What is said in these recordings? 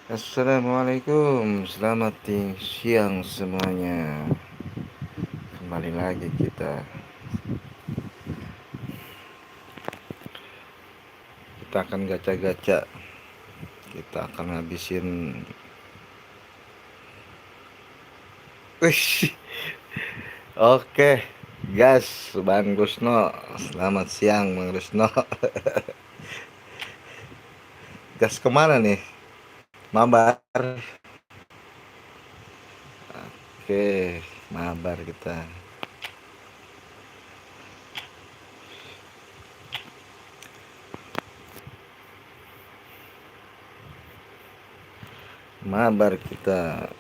Assalamualaikum, selamat siang semuanya. Kembali lagi kita akan gacha-gacha. Kita akan ngabisin. Wih, oke, gas, Bang Rusno. Selamat siang, Bang Rusno. Gas kemana nih? Mabar. Oke, mabar kita. Mabar kita.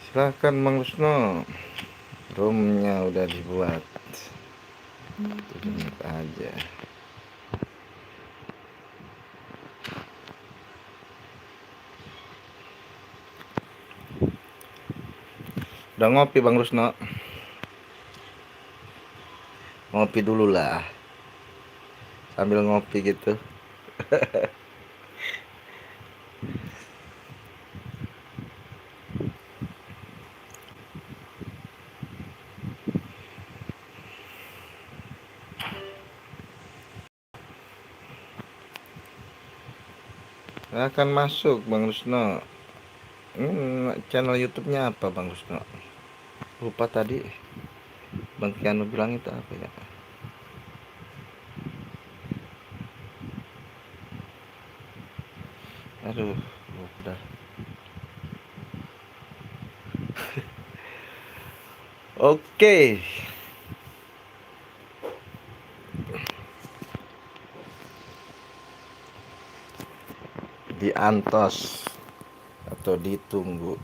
Silahkan Bang Rusno. Roomnya udah dibuat. 7 menit aja. Udah ngopi Bang Rusno? Ngopi dulu lah. Sambil ngopi gitu. Akan masuk Bang Rusno. Channel YouTube-nya apa Bang Rusno? Lupa tadi Bang Kianu bilang itu apa ya? Aduh, udah. Oke. Diantos atau ditunggu.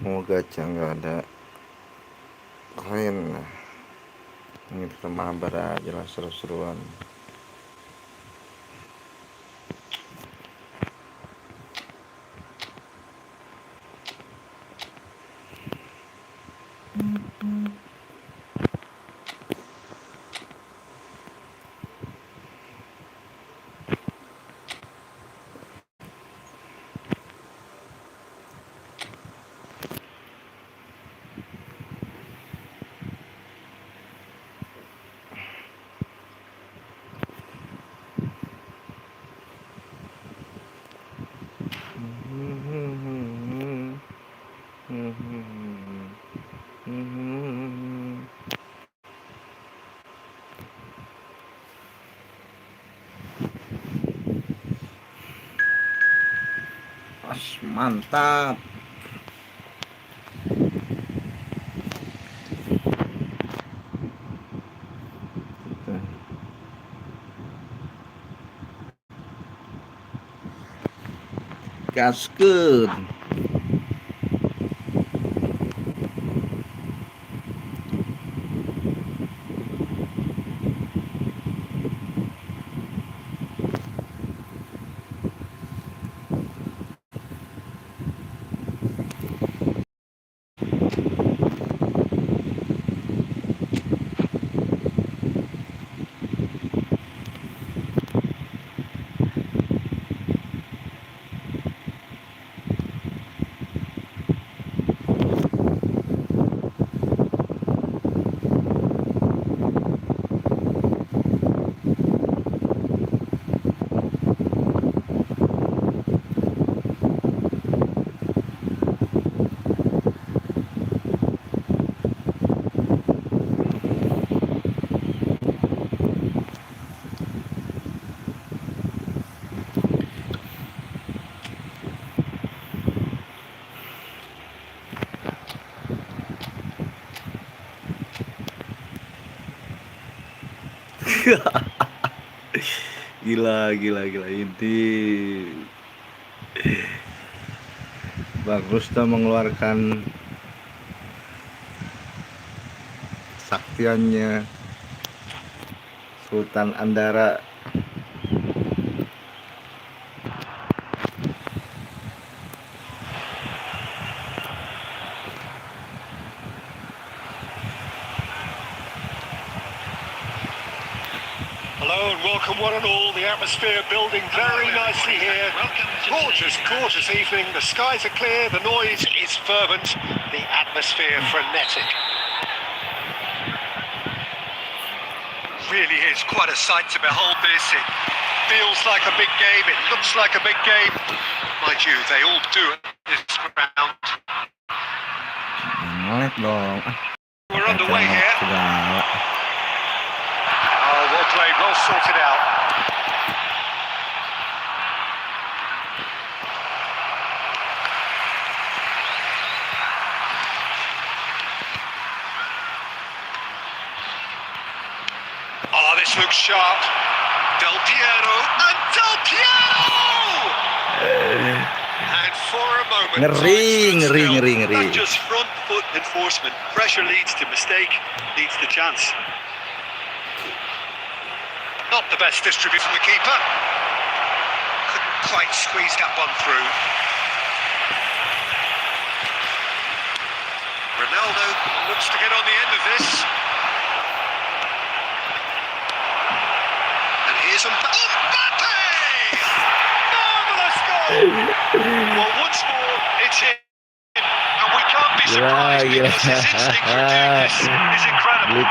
Mau gacha nggak ada koin. Ini kita mabar aja lah, seru-seruan. Mantap. Gaskeun. Gila ini Bang Rusno mengeluarkan saktiannya Sultan Andara. Hello and welcome one and all. The atmosphere building very nicely here. Gorgeous evening. The skies are clear, the noise is fervent, the atmosphere frenetic. Really is quite a sight to behold this. It feels like a big game, it looks like a big game. Mind you, they all do at this ground. We're underway here. Oh, well played, well sorted out. Oh, this looks sharp. Del Piero, and Del Piero! And for a moment, ngeri. not just front foot enforcement. Pressure leads to mistake, leads to chance. Not the best distribution from the keeper. Couldn't quite squeeze that one through. Ronaldo looks to get on the end of this. And here's Mbappe! Marvellous goal! Well, once more, it's him. And we can't be surprised because his instinct for doing this is incredible.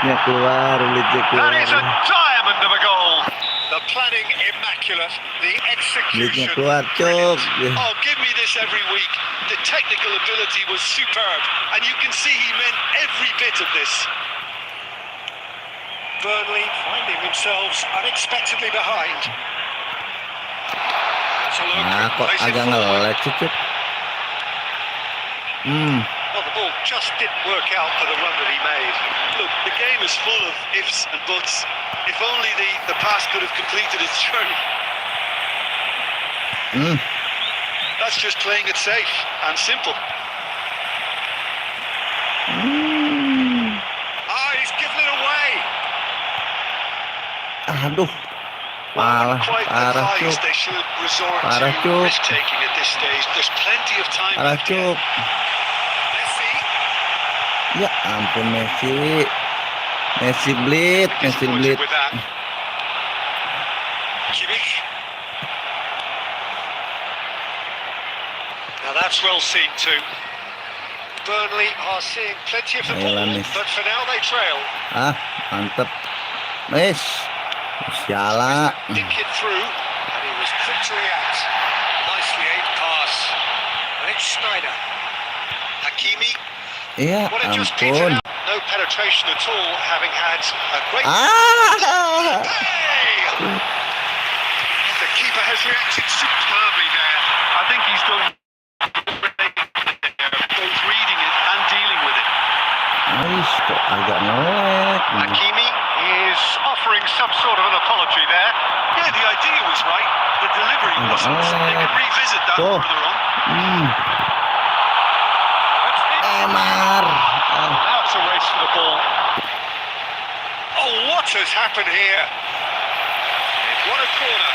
That is a diamond of a goal. The planning immaculate, the execution brilliant. Oh, give me this every week. The technical ability was superb, and you can see he meant every bit of this. Burnley finding themselves unexpectedly behind. Kok agak ngelag cukup. Well, the ball just didn't work out for the run that he made. Look, the game is full of ifs and buts. If only the pass could have completed its journey. That's just playing it safe and simple. He's given it away. Aduh, parah cuk. They should resort to risk-taking at this stage. There's plenty of time. Parah cuk. Ya ampun Messi Blit. Now that's well seen too. Burnley are seeing plenty of the ball, but for now they trail. Mantep. Siala. Dink it through, and he was quick to react. Nicely aimed pass. And it's Schneider. Hakimi. Iya, ampun. No penetration at all, having had a great... The keeper has reacted superbly there. I think he's done both reading it and dealing with it. Kok agak ngelag. Hakimi is offering some sort of an apology there. Yeah, the idea was right. The delivery wasn't. They can revisit that further on. Now it's a race for the ball. Oh, what has happened here? What a corner.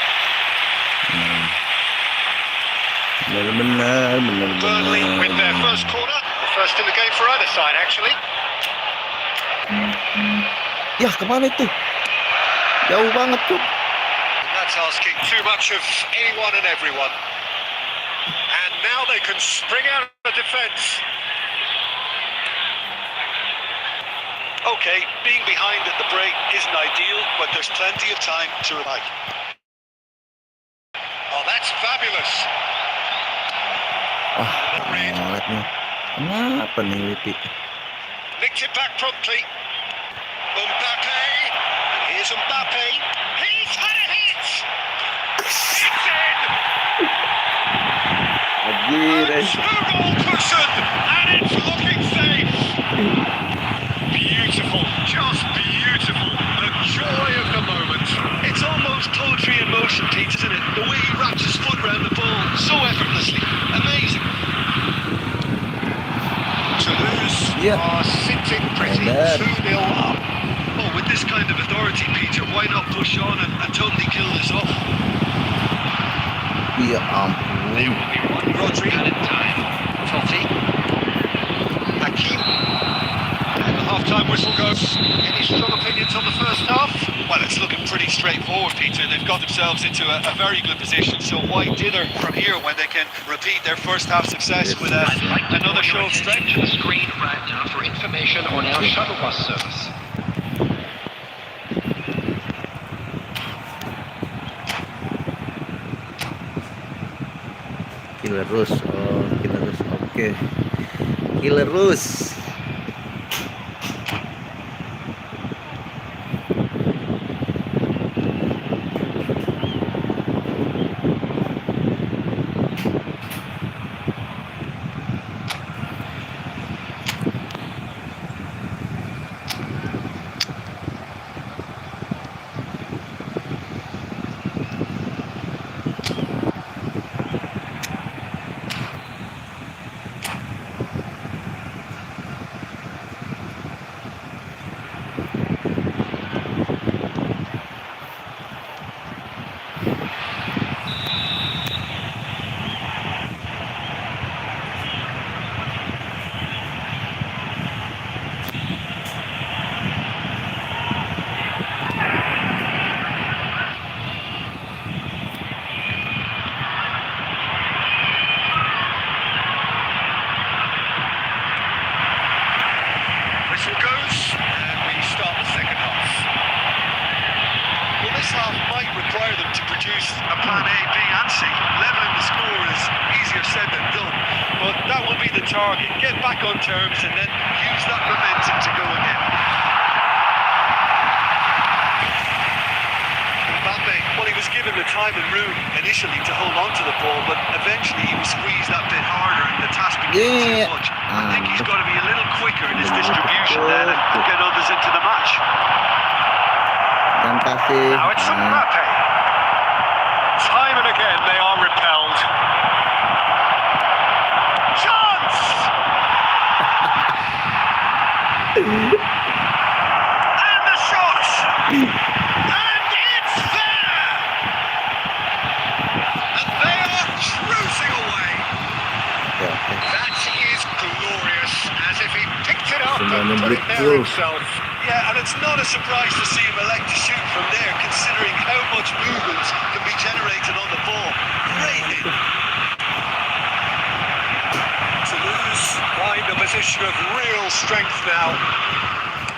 Bener. Burnley with their first corner. The first in the game for either side, actually. Ya, kemana itu? Jauh banget tuh. And that's asking too much of anyone and everyone. And now they can spring out of the defence. Okay, being behind at the break isn't ideal, but there's plenty of time to revive. Oh, that's fabulous. Kenapa nih Witi? Nicked it back promptly. Mbappe, and here's Mbappe. He's had a hit. It's in. Two-goal cushion, and it's looking safe. Beautiful, just beautiful. The joy of the moment. us off. Ya There ampun. will be one Rodri added time. Totti. Hakim. And the half-time whistle goes. Any strong opinions on the first half? Well, it's looking pretty straightforward, Peter. They've got themselves into a very good position, so why dither from here when they can repeat their first half success with another show of strength? To the screen right now for information on our shuttle bus service. Killer Rus. Oh, Killer Rus. Oke. Killer Rus. Whistle goes, and we start the second half. Well, this half might require them to produce a plan A, B and C. Levelling the score is easier said than done, but that will be the target. Get back on terms and then use that momentum to go again. Mbappe, well, he was given the time and room initially to hold on to the ball, but eventually he was squeezed that bit harder and the task became too much. I think he's got to be a little quicker in his distribution then and get others into the match. Terima kasih. Now it's Mbappe. Time and again they are repelled. Chance! And the shot! And it's there! And they are cruising away. Oke, oke. That is glorious, as if he picked it up Semuanya and put it there breakthrough. himself. Yeah, and it's not a surprise to see him elect to shoot from there, considering how much movement can be generated on the ball. Great hit. Toulouse find a position of real strength now.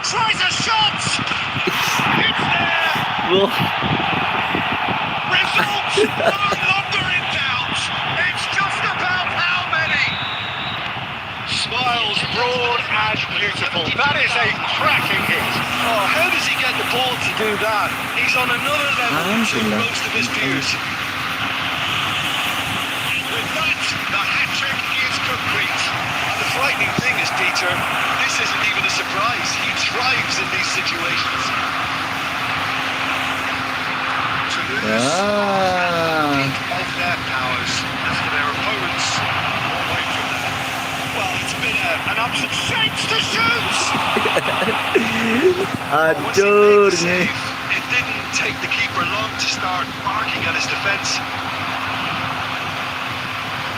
Tries a shot! It's there! Wah. Result no longer in doubt. It's just about how many. Smiles broad and beautiful. That is a cracking hit. Oh, how does he get the ball to do that? He's on another level to most of his peers. With that, the hat-trick is complete. And the frightening thing is, Peter, this isn't even a surprise. He thrives in these situations. Toulouse Ah. peak of their powers as for their opponents. All the way from there. Well, it's been an absolute chance to shoot. Once he Aduh made the nih. save, it didn't take the keeper long to start barking at his defence.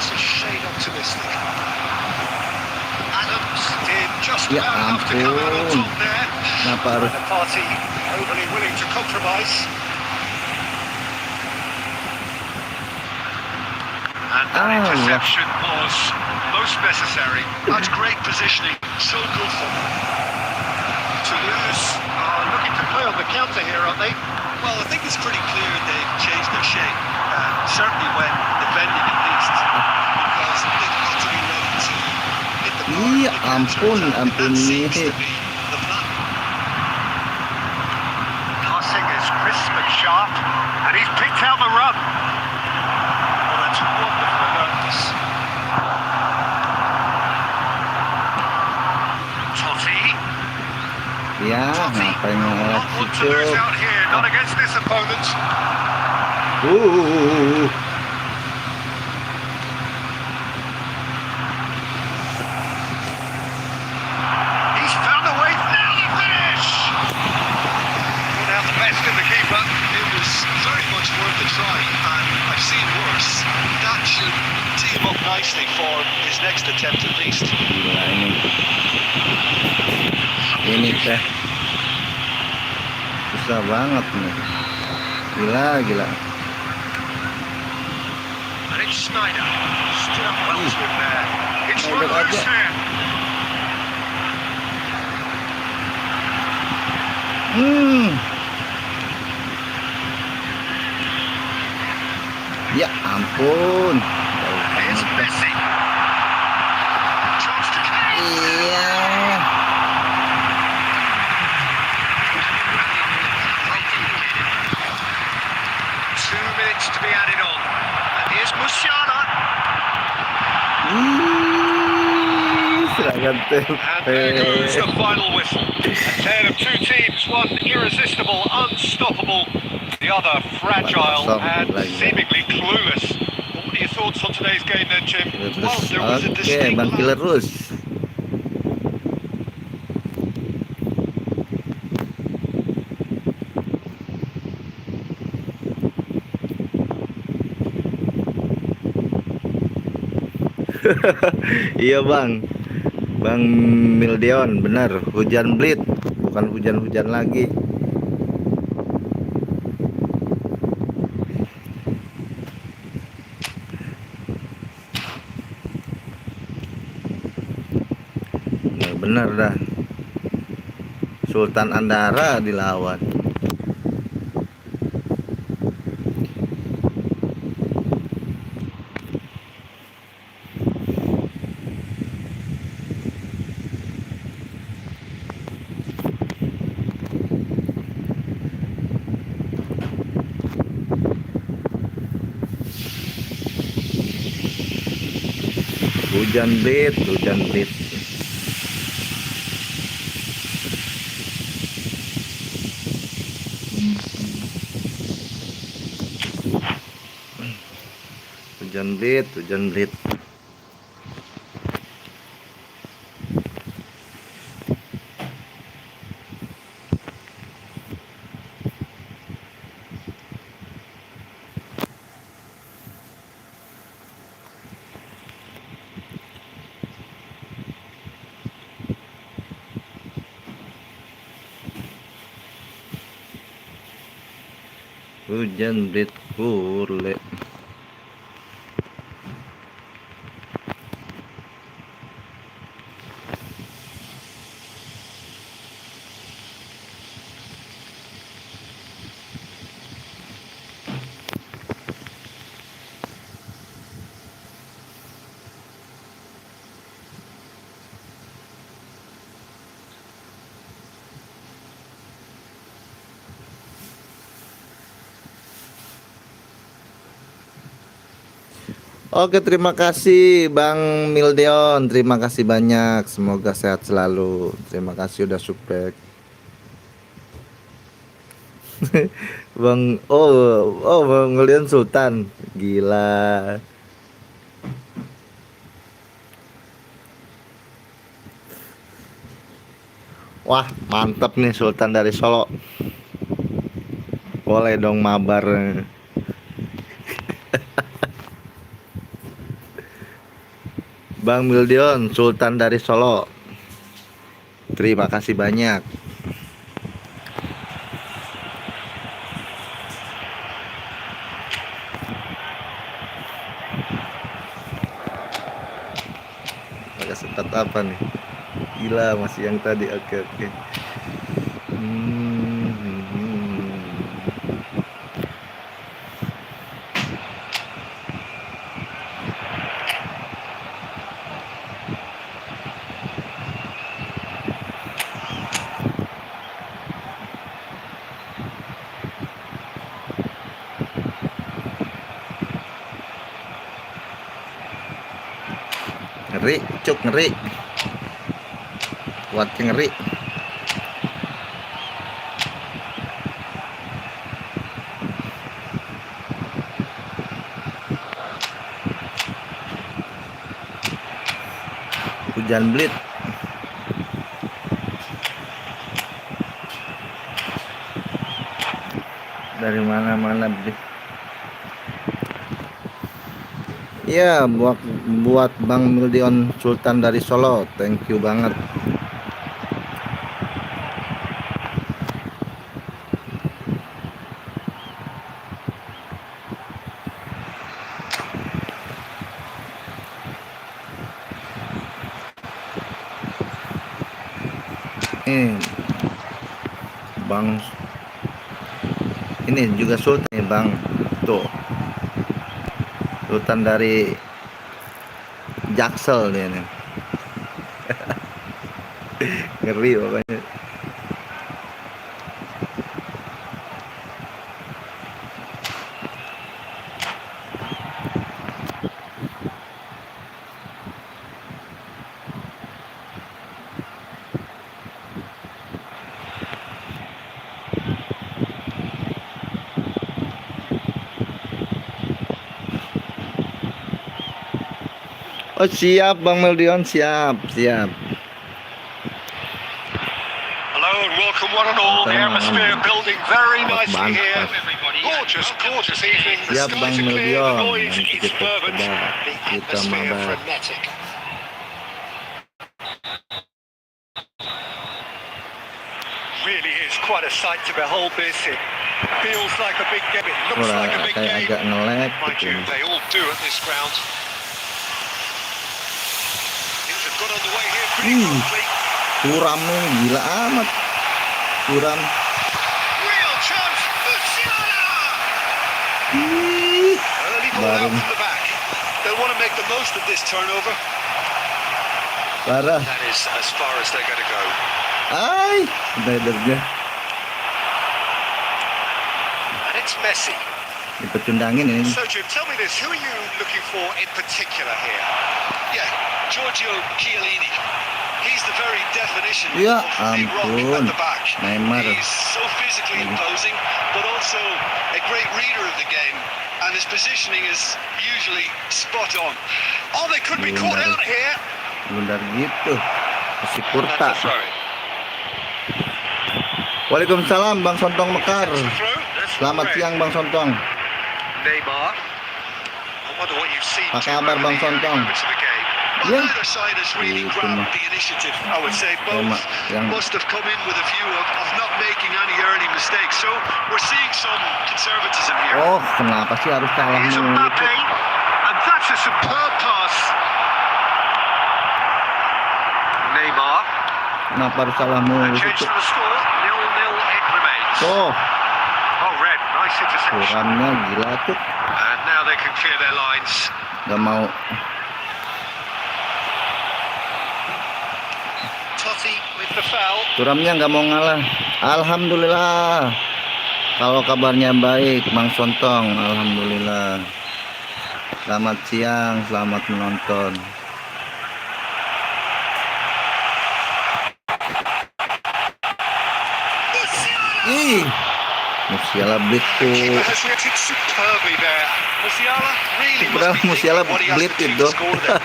It's a shade optimistic. Adams did just Ya about enough to come out on ampun. top there. Kenapa And harus the party overly willing to compromise. And that interception was most necessary. That's great positioning. So good for them. Toulouse are looking to play on the counter here, aren't they? Well, I think it's pretty clear they've changed their shape. Certainly when defending at least. Because they've got to be ready to hit the mark. Iya, on the counter-attack. ampun That seems nih. to be the plan. Passing is crisp and sharp. And he's picked out the run. Well, that's wonderful alertness. Totti. Ya, ngapain ngelak Not one to lose situ? out here, not against this opponent. He's found a way. Now the finish! Without the best in the keeper, it was very much worth next attempt at least. Gila ini teh susah banget nih. Gila. And it's Snyder. Stood up well to him there. It's Snyder run loose aja. here. Ya ampun. Here's Messi. Chance to Kane. Iya. Two minutes to be added on. And here's Musiala. Serangan And there goes tempe. the final whistle. A tale of two teams, one irresistible, unstoppable, the other fragile and seemingly clueless. What are your thoughts on today's game then, Jim? Well, there was a Oke, distinct Bang Kilerus. Iya Bang Mildeon, benar, hujan blit, bukan hujan-hujan lagi. Bener dah, Sultan Andara dilawan. Hujan blit. Hujan blit. Hujan blit hurle. Oke, terima kasih Bang Mildeon. Terima kasih banyak. Semoga sehat selalu. Terima kasih udah support. Bang Mildeon Sultan. Gila. Wah, mantep nih Sultan dari Solo. Boleh dong mabar. Bang Mildion, Sultan dari Solo. Terima kasih banyak. Agak setat apa nih? Gila, masih yang tadi. Oke. Ngeri, cuk, ngeri. Kuatnya ngeri. Hujan blit. Dari mana-mana blit. Iya, buat Bang Mildion Sultan dari Solo. Thank you banget. Bang ini juga Sultan nih Bang, tuh Sultan dari Jaksel dia nih. Ngeri pokoknya. Oh siap Bang Mildion, siap. Hello and welcome one and all. The atmosphere building very nicely here. Everybody. Gorgeous evening. The Siap Bang skies are clear, the Mildion. noise Nanti is kita fervent, coba the kita atmosphere mabar. frenetic. Really is quite a sight to behold this. It feels like a big game. It looks like a big Kayak game. agak nge-lag Mind gitu. you, they all do at this ground. Things have got underway here pretty quickly. Kuramnya gila amat. Kuram. Real chance for Siang. Early ball out from the back. They'll want to make the most of this turnover. Parah. That is as far as they're going to go. Ay, ridernya And it's Messi. dipecundangin ini. So Jim, tell me this, who are you looking for in particular here? Yeah, Giorgio Chiellini. He's the very definition Ya of the rock at ampun, the back. Neymar. He's so physically imposing, but also a great reader of the game, and his positioning is usually spot on. Oh, they could be caught out here. Bundar gitu. Masih That's kurta. a throw-in. Waalaikumsalam Bang Sontong Mekar. That's a throw. That's Selamat red. siang Bang Sontong. Neymar. I wonder what you've seen. Apa Jim, kabar, over Bang the early Sontong? moments of the game. Well, Ya. neither side has really Itu grabbed mah. the initiative. I would say both Yang must have come in with a view of not making any early mistakes. So we're seeing some conservatism here. oh kenapa sih harus kalah Here's mulu? Mbappe, and that's a superb pass. Neymar, Kenapa harus kalah and mulu? change to the score. 0-0 it remains. Oh, Oh, red, nice interception. kuramnya gila tuh. And now they can clear their lines. Gak mau. Totti with the foul. Kuramnya nggak mau ngalah. Alhamdulillah. Kalau kabarnya baik, Bang Sontong. Alhamdulillah. Selamat siang, selamat menonton. Ih, Musiala blit The keeper tuh. has reacted superbly there. Musiala really Padahal must be Musiala thinking what he has blit to do itu. to score there.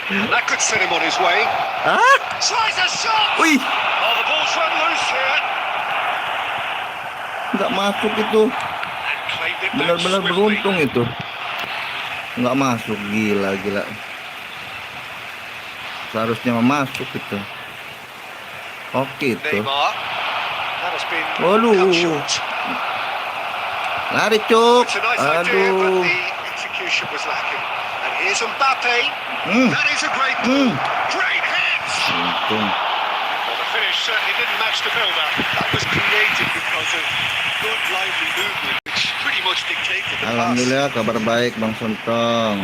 And that could set him on his way. Ah, Tries a shot. wih, Oh, the ball's run loose here. nggak masuk itu. And claimed it back Benar-benar swiftly. beruntung itu. Nggak masuk, gila. Seharusnya masuk itu. Oke itu. Neymar. That has been Waduh. cut short. Lari cuk. It's a nice idea, but Aduh. the execution was lacking. And here's Mbappe. Hmm. That is a great ball. Hmm. Great hit. Untung. Well, the finish certainly didn't match the build-up. That was created because of good, lively movement, which pretty much dictated the pass. Alhamdulillah kabar baik Bang Sontong.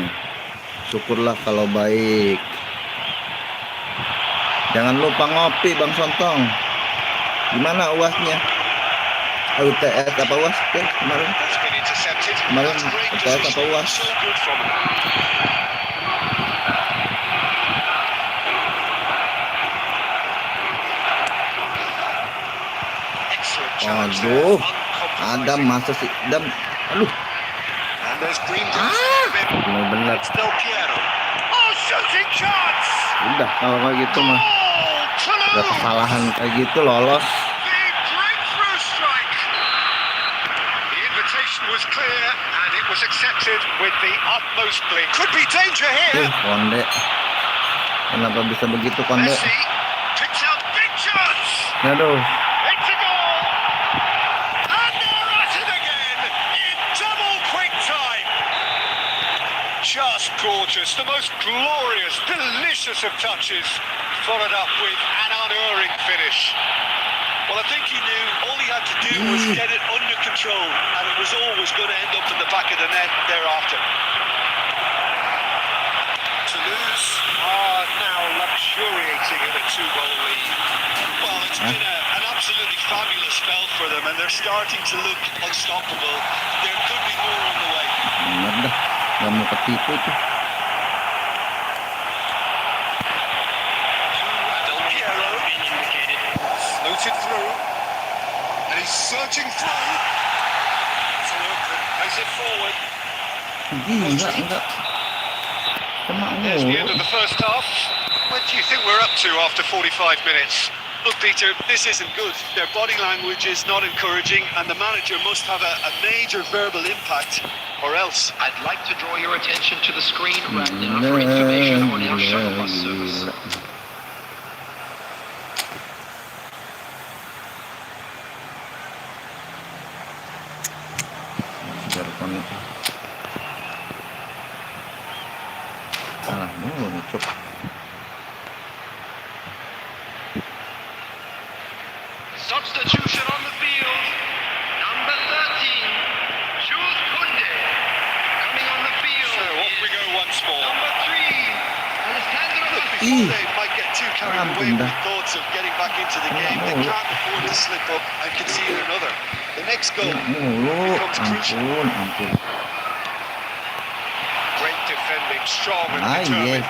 Syukurlah kalau baik. Jangan lupa ngopi Bang Sontong. Gimana UASnya? UTS apa UAS? Kemarin That's been intercepted. Kemarin That's great UTS apa positioning. UAS? So good from him. Excellent challenge there. Aduh, Uncompromising. Adam masa sih Adam. Aduh, And there's green grass. bener-bener. It's Del Piero. Oh, shooting chance! Udah kalau kayak gitu mah. Goal to Udah lose! kesalahan kayak gitu lolos. The breakthrough strike. The invitation was clear, and it was accepted with the utmost glee. Could be danger here. Konde. Kenapa bisa begitu, Konde? Messi picks out big chance. Aduh. It's a goal. And they're at it again in double quick time. Just gorgeous. The most glorious, delicious of touches. Followed up with an unerring finish. Well, I think he knew all he had to do was get it under control, and it was always going to end up in the back of the net thereafter. Toulouse are now luxuriating in a 2-goal lead. Well, it's been an absolutely fabulous spell for them, and they're starting to look unstoppable. There could be more on the way. Bener dah. Gak mau ketipu tuh. Floated through, and he's searching through. Plays it forward. Enggak. There's the end of the first half. What do you think we're up to after 45 minutes? Look, Peter, this isn't good. Their body language is not encouraging, and the manager must have a major verbal impact, or else. I'd like to draw your attention to the screen right now for information on our shuttle bus service. Salah mulu nih, Cuk. Substitution on the field. Number 13, Jules Koundé. Coming on the field. So off we go once more. Number 3, Alessandro Before they might get too carried away with thoughts of getting back into the game, they can't afford to slip up and concede another. The next goal becomes crucial. Ampun. Great defending, strong and determined.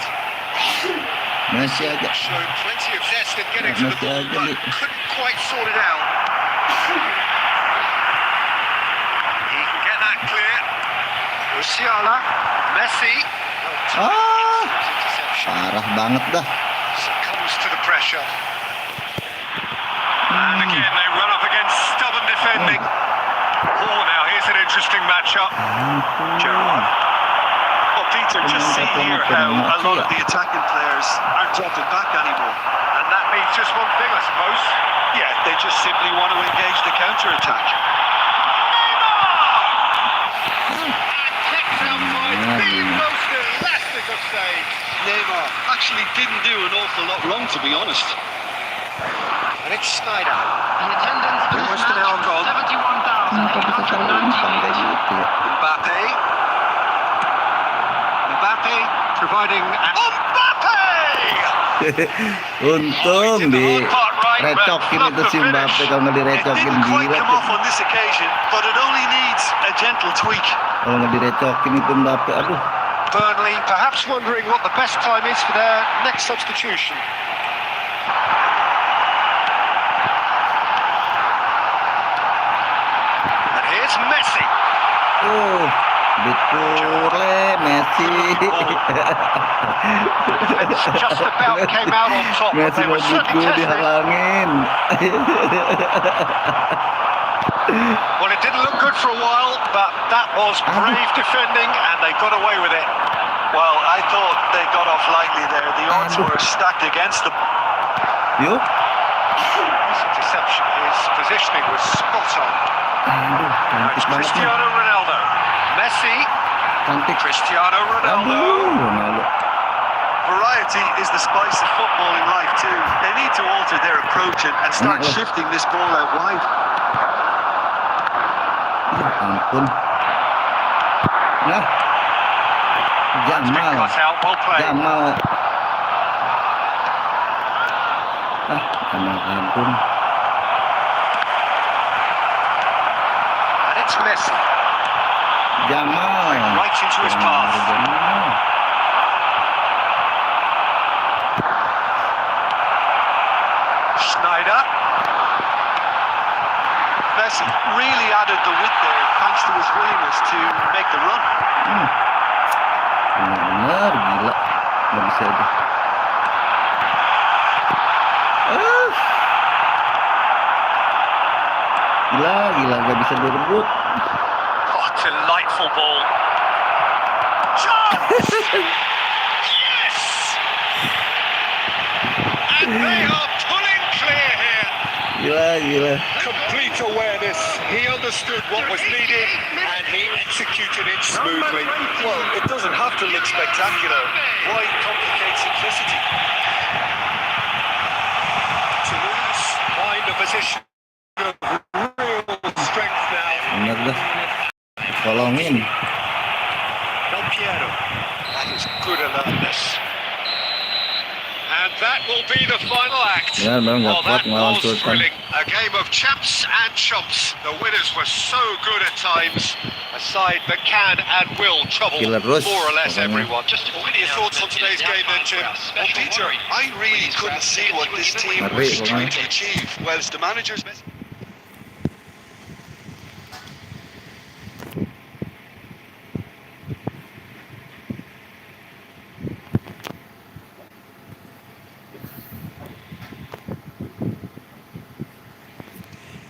Masih aja. Showed plenty of zest in getting to the Masih ball, aja but nih. couldn't quite sort it out. He can get that clear. Musiala, Messi. Interception. Parah banget dah. Succumbs to the pressure. And again, they run up against stubborn defending. Oh, now here's an interesting matchup. Gerrard. Well, Peter, just see here how a lot of the attacking players aren't dropping back anymore. And that means just one thing, I suppose. Yeah, they just simply want to engage the counter-attack. Neymar actually didn't do an awful lot wrong, to be honest. And it's Snyder. The attendance for this Western match, Alcohol. 71,898. Mbappe providing Mbappe! Untung direcokin itu si Mbappe, kalau nggak direcokin Didn't quite gila come tuh. off on this occasion, but it only needs a gentle tweak. Kalau nggak direcokin itu Mbappe, aduh. Burnley perhaps wondering what the best time is for their next substitution. And here's Messi. Diturle Messi. Defense just about came out on top, but Messi they mau were certainly buku tested. dihalangin. Well, it didn't look good for a while, but that was brave defending, and they got away with it. Well, I thought they got off lightly there. The odds were stacked against them. Yuk. His interception, his positioning was spot on. Aduh, Now cantik it's banget nih. Cristiano Ronaldo. Messi, Cantik. Cristiano Ronaldo. Aduh, Ronaldo. Variety is the spice of football in life too. They need to alter their approach and start Enak loh. shifting this ball out wide. Ya ampun. Nah. Jamal. Cut out, well played. Jamal. Ampun. And it's Messi. Jamal. Right into his path. Jamal. Snyder. Messi really added the width there thanks to his willingness to make the run. Benar-benar gila. Nggak bisa aja. Gila, gila. Nggak bisa direbut. Oh, delightful ball. Chance! Yes! And they are pulling clear here. Gila. Complete awareness. He understood what was needed and he executed it smoothly. Well, it doesn't have to look spectacular. Why complicate simplicity? Toulouse find a position of real strength now. Bener dah. Tolongin. Del Piero. That is good alertness. And that will be the final act. Ya, memang nggak Oh, kuat that ngelawan was Sultan. thrilling. A game of champs and chumps. The winners were so good at times. A side that can and will trouble Gila terus, more or less pokoknya. everyone. What are your thoughts on today's game then, Jim? Well, Peter, I really couldn't see what this team Ngeri, was pokoknya. trying to achieve. Well, it's the manager's message.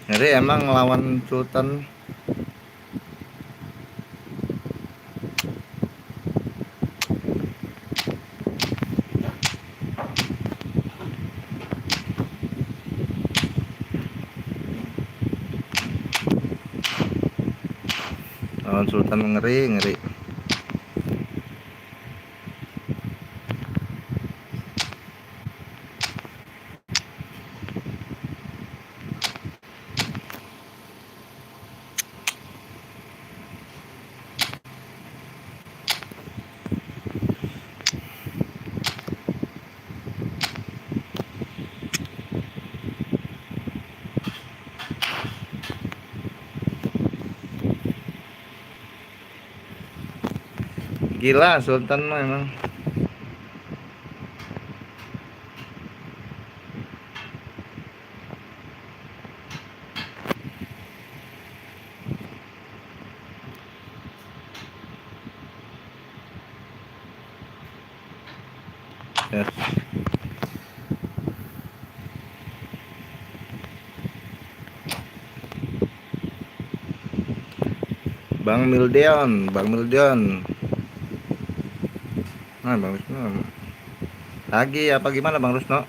Ngeri emang ngelawan Sultan. Lawan Sultan ngeri. Gila Sultan mah emang. Yes. Bang Mildeon. Nah, Bang Rusno. Lagi apa gimana Bang Rusno?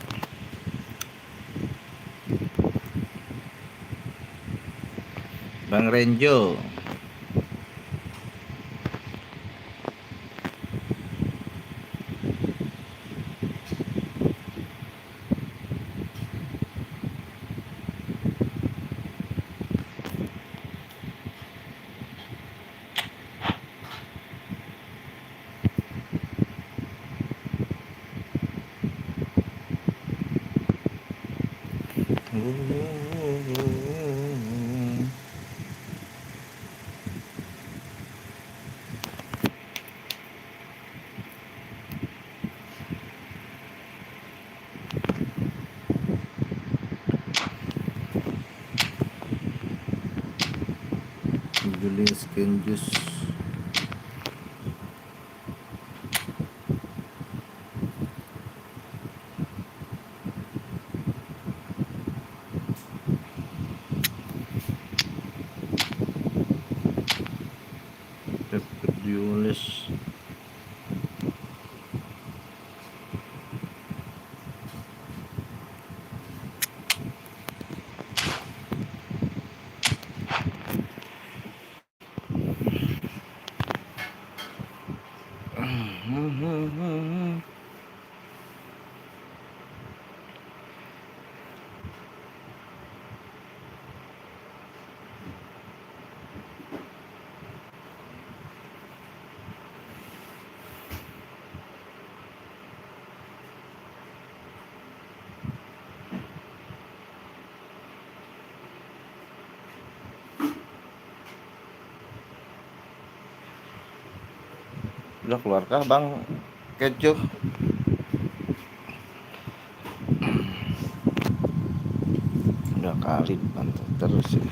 Bang Renjo. Julius Kenjus. Julius. Udah keluarkah Bang Kecuh? Udah kali bantu terus sih.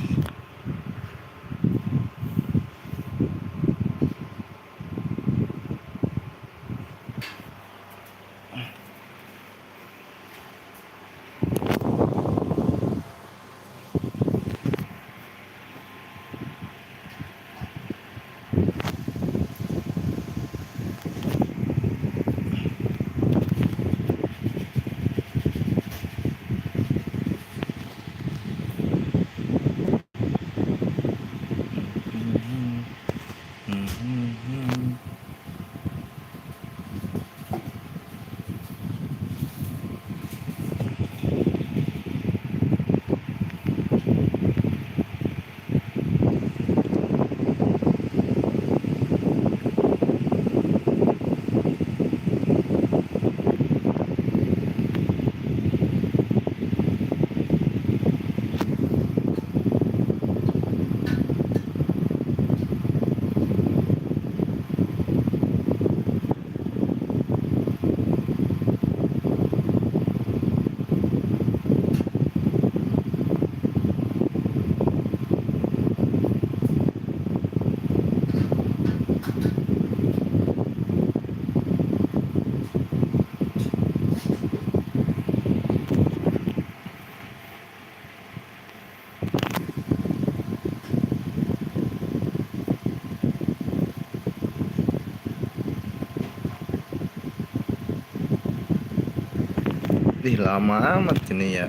lama amat ini ya.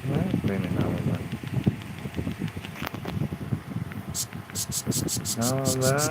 Kenapa ini lama banget? Lama banget.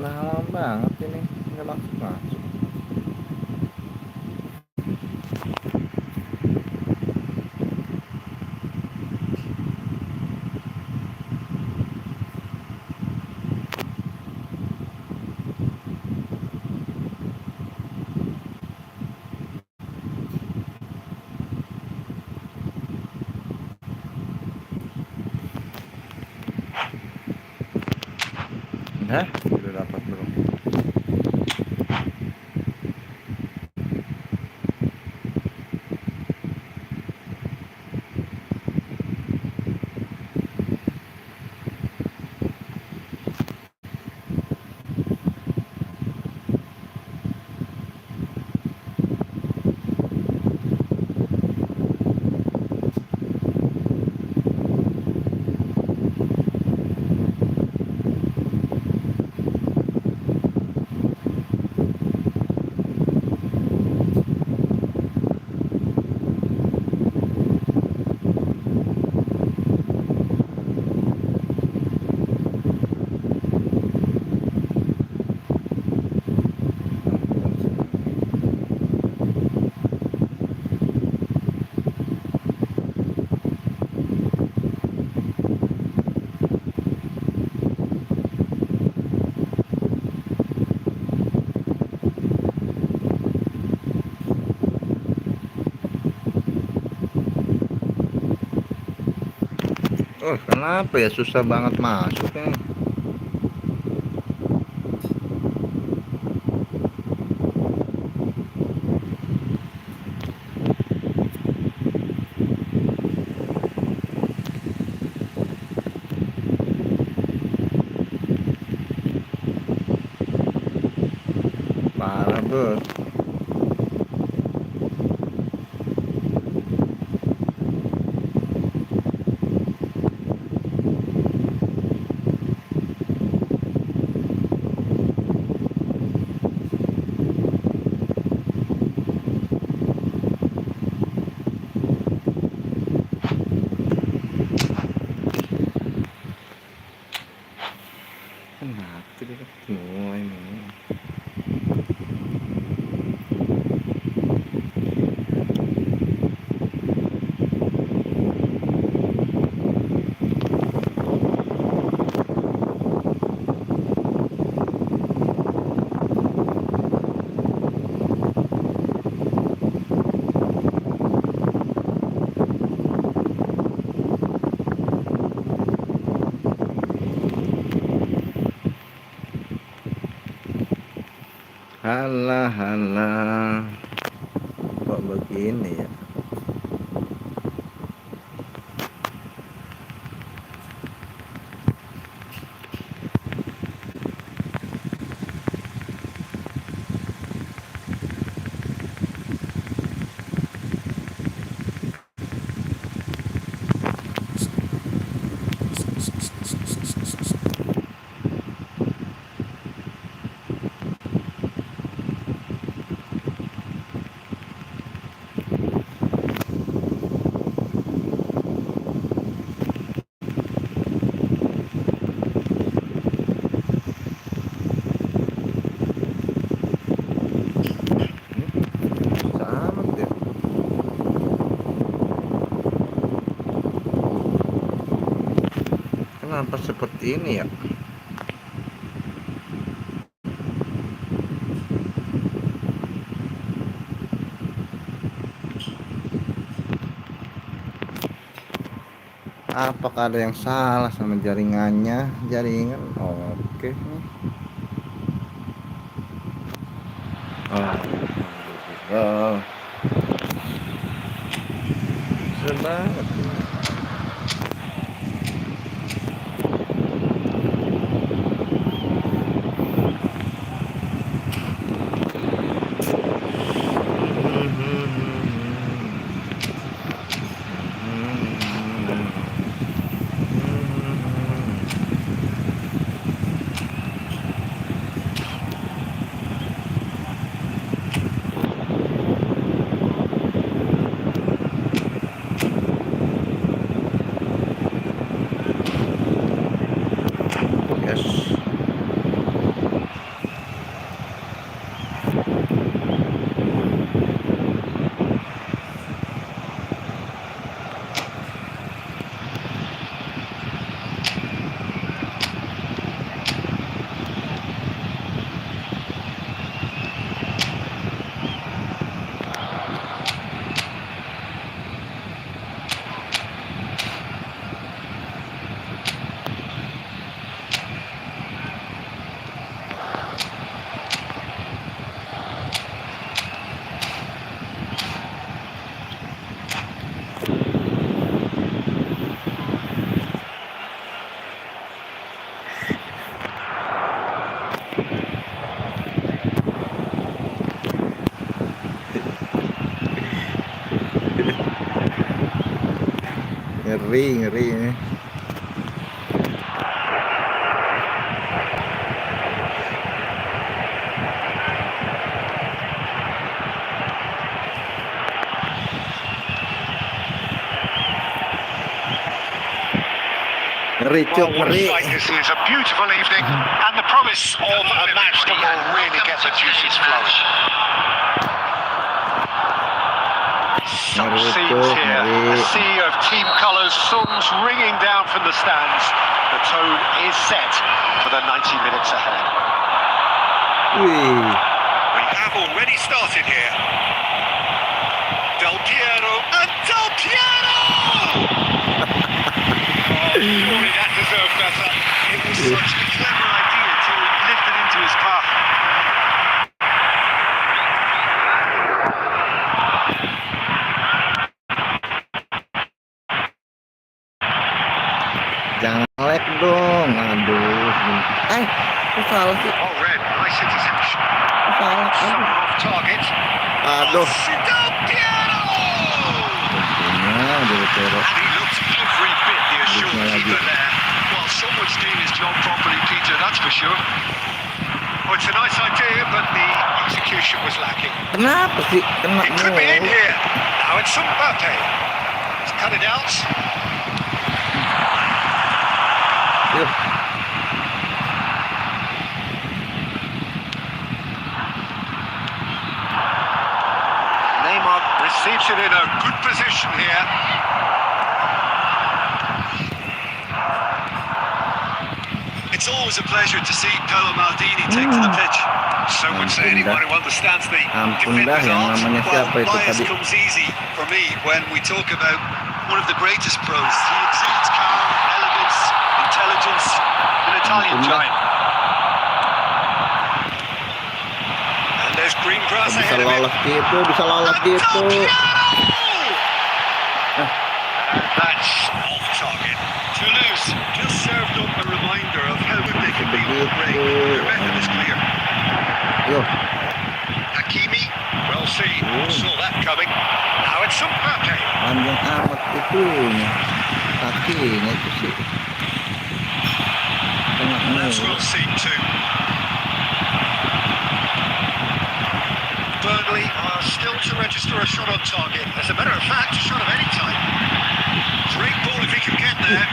Lama banget ini, nggak masuk. Hah? Udah dapat belum? Oh, kenapa ya susah banget masuknya? Parah, Bro. Kenapa tidak semua ini? Halah, halah. Kok begini ya? kenapa seperti ini ya? Apakah ada yang salah sama jaringannya? Jaringan oke. Oh, seru banget. Yes. Ngeri ini. Ngeri cuk, ngeri. This is a beautiful evening and the promise of a match that will really get the juices flowing. Some scenes here, a sea of team colours, songs ringing down from the stands. The tone is set for the 90 minutes ahead. We have already started here. Del Piero and Del Piero! Surely that deserved better. It was such a clever idea to lift it into his path. Jangan lag dong. Aduh. Salah sih. Oh, red, nice interception. Salah. Shot off target. Aduh. Del Piero! Del Piero. And he looked every bit the assured keeper there. Well, someone's doing his job properly, Peter, that's for sure. Oh, it's a nice idea, but the execution was lacking. Kenapa sih? Kena It could be in mulu. here. Now it's Mbappe. He's cut it out. Yuk. Neymar receives it in a good position here. It's always a pleasure to see Paolo Maldini take to the pitch. So would say anyone who understands the Ampun dah, yang namanya siapa itu bias tadi? comes easy for me when we talk about one of the greatest pros. He exudes calm, elegance, intelligence, an Italian Ampun dah. giant. And there's green grass Bisa ahead of him. lolos gitu, bisa lolos gitu. And that's off target. Toulouse just served up a reminder of how good they can be on the break. Their method is clear. Yo. Hakimi, well seen, saw that coming. Now it's Mbappe. Panjang amat itunya. Kakinya itu sih. Kena That's mulu. well seen too. Burnley are still to register a shot on target. As a matter of fact, a shot of any type. Great ball if he can get there.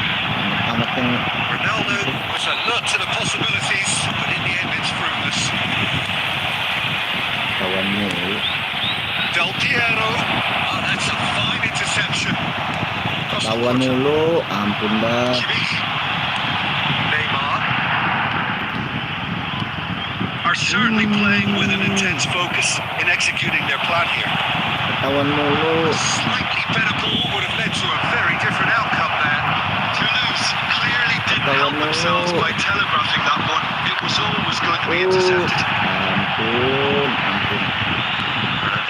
Amat yang Ronaldo was alert to the possibilities, but in the end it's fruitless. kawan mulu. Del Piero, oh, that's a fine interception. Kawan mulu, ampun dah. Kimmich. certainly playing with an intense focus in executing their plan here. Ketahuan mulu. Slightly better ball would have led to a very different outcome there. Toulouse clearly didn't help themselves by telegraphing that one. It was always going to be intercepted. Ampun.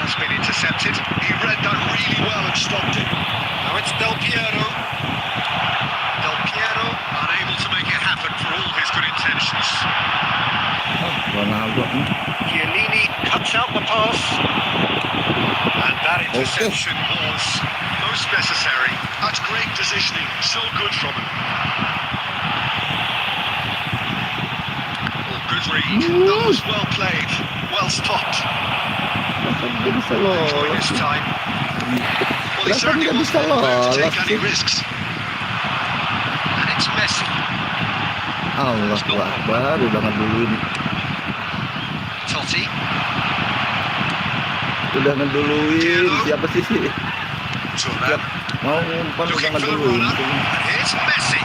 That's been intercepted. He read that really well and stopped it. Now it's Del Piero. Del Piero unable to make it happen for all his good intentions. Ronaldo. Chiellini cuts out the pass. And that interception was most necessary. That's great positioning. So good from him. Oh, good read. That was well played. Well stopped. Enjoy this time. Well, he certainly wasn't prepared to take any risks. And it's Messi. Allahu Akbar, udah ngeduluin. Totti. Udah ngeduluin. Siapa sih? Turan. Mau ngumpan udah Looking for the ngeduluin. runner. And here's Messi.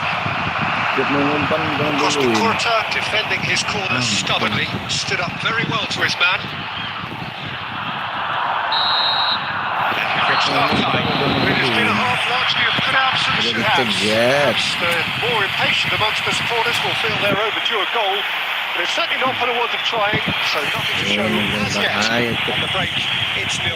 Siap mau ngumpan udah Costa ngeduluin. Curta defending his corner stubbornly. Stood up very well to his man. Start time. It has been a half largely of good absence you have. Perhaps the more impatient amongst the supporters will feel they're overdue a goal, but it's certainly not for the want of trying, so nothing to show as yet. On the break, it's 0-0.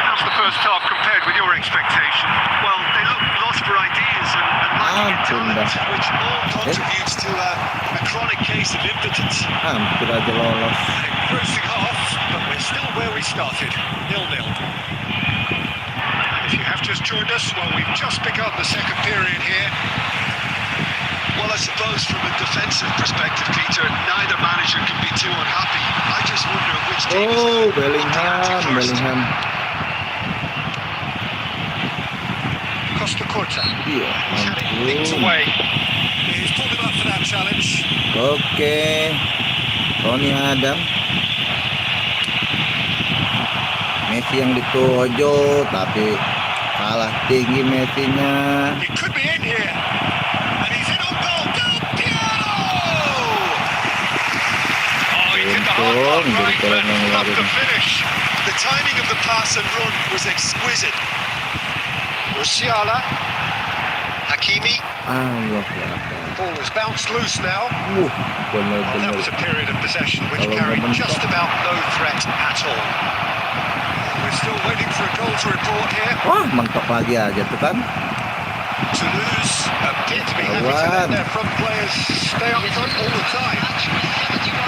How's the first half compared with your expectation? Well, they look lost for ideas and lacking in talent, which all contributes to a chronic case of impotence. Hampir aja lolos. Engrossing half, but we're still where we started, 0-0. And if you have just joined us, well, we've just begun the second period here. Well, I suppose from a defensive perspective, Peter, neither manager can be too unhappy. I just wonder which team is going to Bellingham. Costa Curta. Iya, He's had it nicked ampun. away. He's pulled him up for that challenge. Oke. Tony Adam. Messi yang dituju, tapi kalah tinggi Messi-nya. He could be in here. And he's in on goal. Del Piero! Oh, he did the hard part right, but not the finish. The timing of the pass and run was exquisite. Musiala. Hakimi. Allah Akbar. Ball has bounced loose now. Well, that Benar-benar. was a period of possession which carried just about no threat at all. We're still waiting for a goal to report here. Wah, mentok lagi aja tuh kan. Toulouse appear to be happy to let their front players stay up front all the time.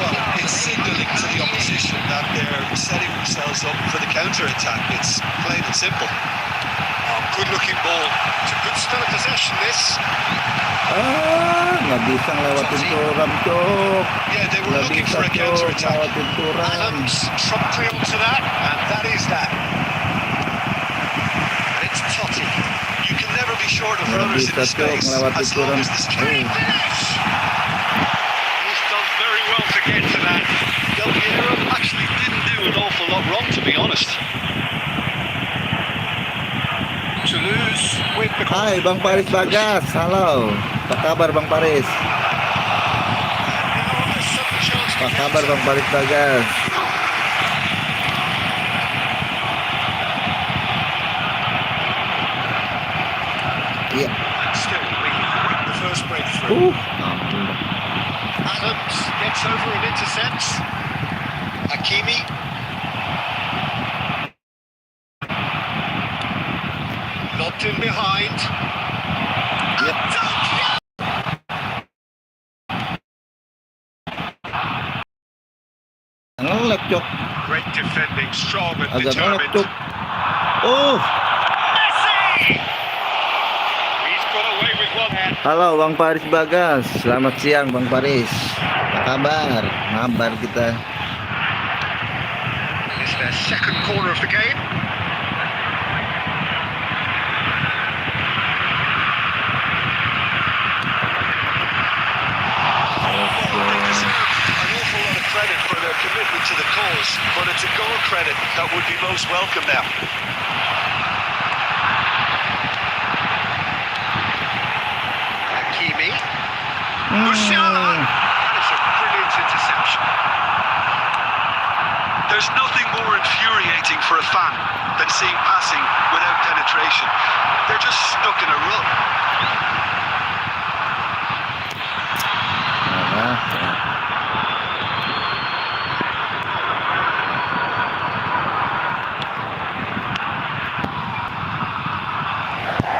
Well, it's signalling to the opposition that they're setting themselves up for the counter-attack. It's plain and simple. Oh, good-looking ball. It's a good spell of possession, this. Nggak bisa ngelewatin Turam, Cuk. Yeah, they were Nggak looking bisa, for a Cuk, counter-attack. ngelewatin Turam. Adams promptly onto that, and that is that. And it's Totti. You can never be short of Nggak runners in bisa, the Cuk, space ngelewatin as long Turam. as the straight finish. He's done very well to get to that. Del Piero actually didn't do an awful lot wrong, to be honest. Toulouse with the Hai Bang Paris Bagas, halo. Apa kabar Bang Paris? Apa kabar Bang Paris Bagas? Iya. Still, we win the first breakthrough. Ampun. Adams gets over and intercepts. Hakimi. Locked in behind. Yep. Ngelek, Cuk. Great defending, strong and Agak ngelek, determined. Cuk. Oh, Messi! He's got away with one hand. halo Bang Paris Bagas. Selamat siang Bang Paris. Apa kabar? Mabar kita. It's their second corner of the game. An awful lot of credit for their commitment to the cause, but it's a goal credit that would be most welcome now. Hakimi. Musiala. That is a brilliant interception. for a fan than seeing passing without penetration. They're just stuck in a rut.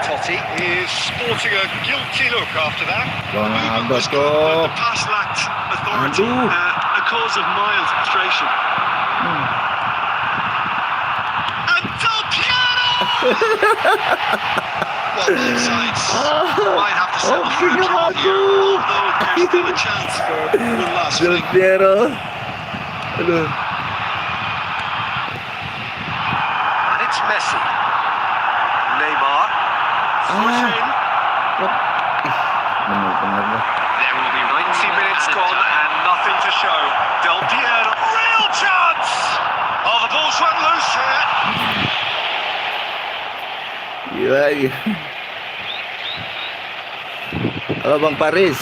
Totti is sporting a guilty look after that. The movement was good, but the pass lacked authority, a cause of mild frustration. And Del Piero! Well, both sides might have to settle for a draw here, although there's still a chance for one last fling. And it's Messi. Neymar. There will be 90 minutes gone and nothing to show. Del Piero, real chance! Oh, the ball's run loose here. Gila. Halo Bang Paris.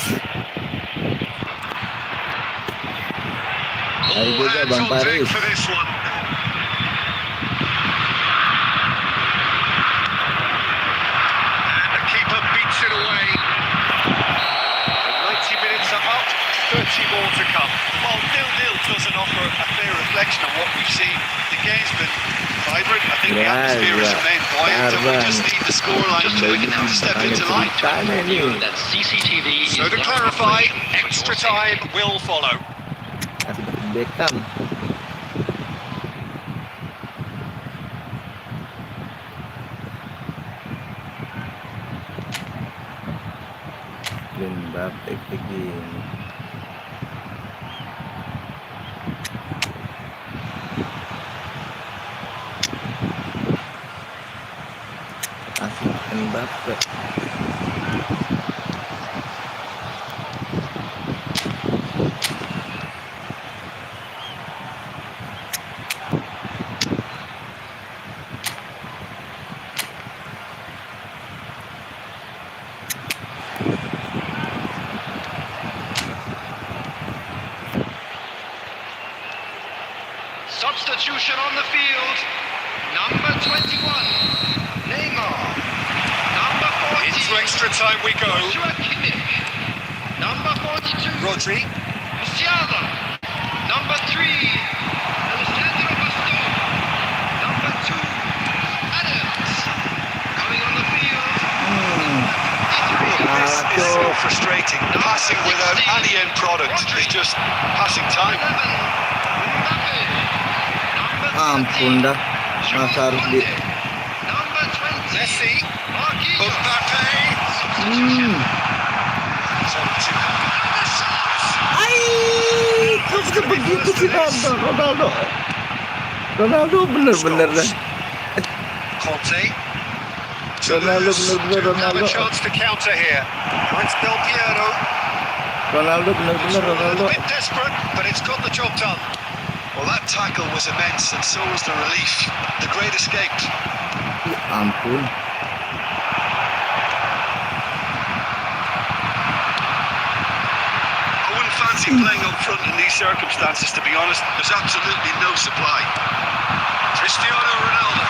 Ayo juga Bang Paris. For this one. Beats it away. 90 minutes are up, 30 more to come. While 0-0 doesn't offer a fair reflection of what we've seen, the game's been vibrant. I think the atmosphere has remained buoyant, and we just need the scoreline to step into light. That CCTV So to clarify, extra time will follow. Beckham. Mbappe begini. Asik Mbappe. Substitution on the field. Number 21, Neymar. Number 40. Into extra time we go. Number 42, Rodri. Musiala. Number 3, Alessandro Bastoni. Number 2, Adams. Coming on the field. This is so frustrating. Passing without any end product is just passing time. 11, Ampun dah, masa harus di. Messi, Mbappe. Kok bisa begitu sih Ronaldo bener-bener dah. Conte. Ronaldo bener-bener Have a chance to counter here. Now it's Del Piero. Ronaldo bener-bener A bit desperate, but it's got the job done. Well, that tackle was immense, and so was the relief. The great escape. Ya ampun. I wouldn't fancy playing up front in these circumstances, to be honest. There's absolutely no supply. Cristiano Ronaldo.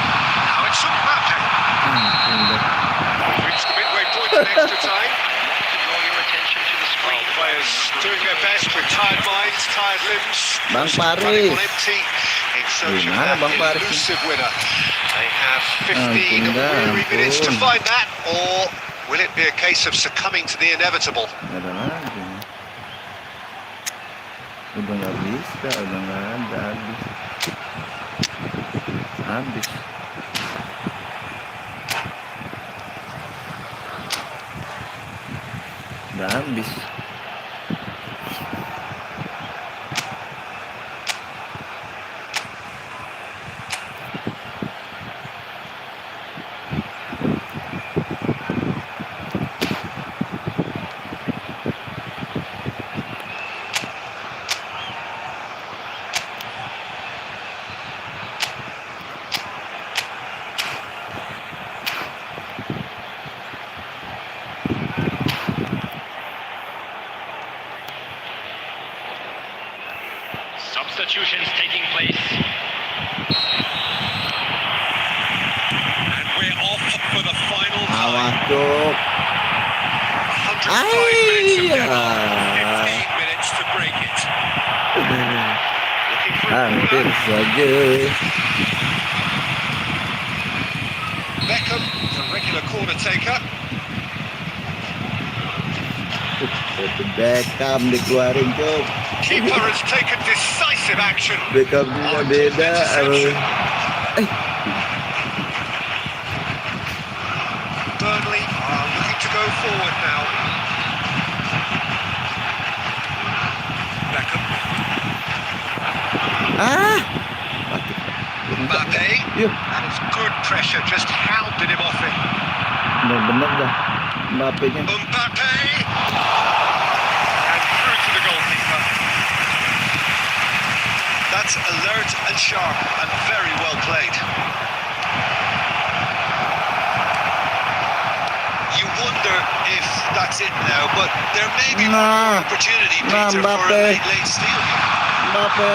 Now it's Mbappe. Reached the midway point in extra time. Draw your attention to the screen. Players doing their best with tired minds, tired limbs. Bang Running Paris. on empty in search of Gimana, Bang that Paris? elusive winner. They have 15 Ampun dah, weary minutes to ampun. find that, or will it be a case of succumbing to the inevitable? Nggak ada lagi. Udah nggak bisa, udah nggak ada, habis. Udah habis. Substitutions taking place. for the final Awas time. cuk. 105 minutes of deadlock. Ayah. 15 minutes to break it. Looking for a Hampir corner. saja. Beckham, the regular corner taker. Itu Beckham dikeluarin cuk. Keeper has taken decisive action. Beckham juga Marked beda. interception. Burnley are looking to go forward now. Beckham. Mbappe. Yuk, That is good pressure, just hounded him off it. bener-bener dah Mbappe-nya. Mbappe. And through to the goalkeeper. That's alert and sharp and very well played. You wonder if that's it now, but there may be one more opportunity, Peter, for a Mbappe. late steal. Mbappe.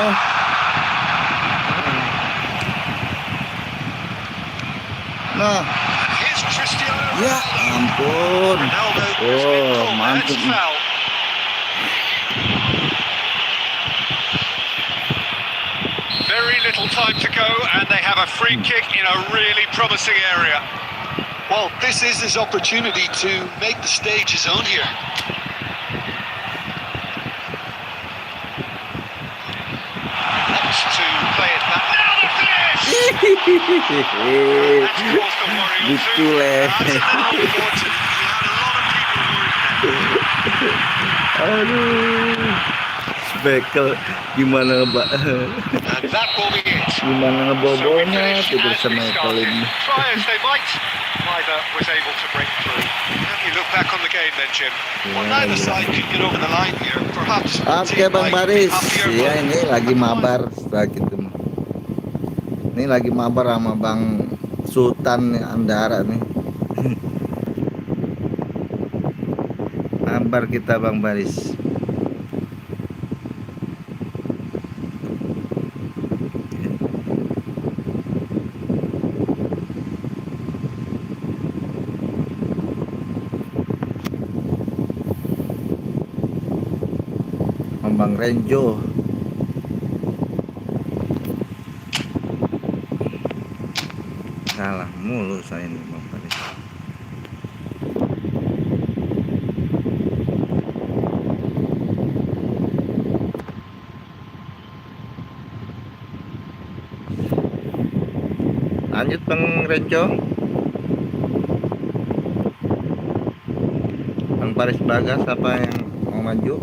Nah, And here's Cristiano ya Ronaldo. ampun. Ronaldo has been Oh, called. That's mantap nih. foul. Very little time to go, and they have a free kick in a really promising area. Well, this is his opportunity to make the stage his own here. Wants to play it back. Now the finish! That's caused the worry or Gitu two. leh. That's a little unfortunate. You had a lot of people worried there. Aduh. Bekel gimana, Mbak? And that will be it. Gimana So we ngebobolnya finished tidur as sama we Bekel started. ini. Try as they might, neither was able to break through. How do you look back on the game then, Jim? Well, Ya, neither gila. side could get over the line here. Perhaps Oke Bang Baris, ya ini lagi mabar setelah gitu. Ini lagi mabar sama Bang Sultan Andara nih. Mabar kita Bang Baris. Bang Renjo. Salah mulu saya nih Bang Faris. Lanjut Bang Renjo. Bang Faris Bagas apa yang mau maju?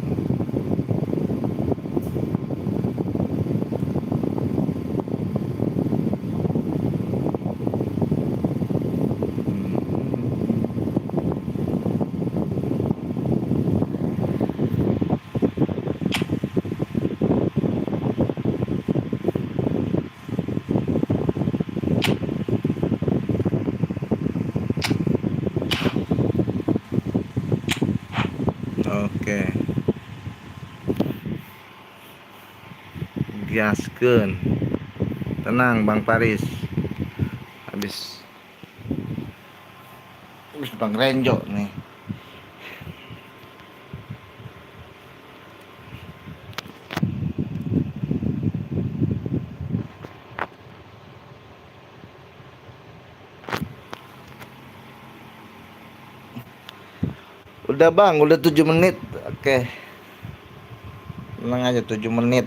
Oke. Gaskeun. Tenang Bang Paris. Habis Bang Renjo nih. Udah Bang, udah 7 menit. Oke. Tenang aja 7 menit.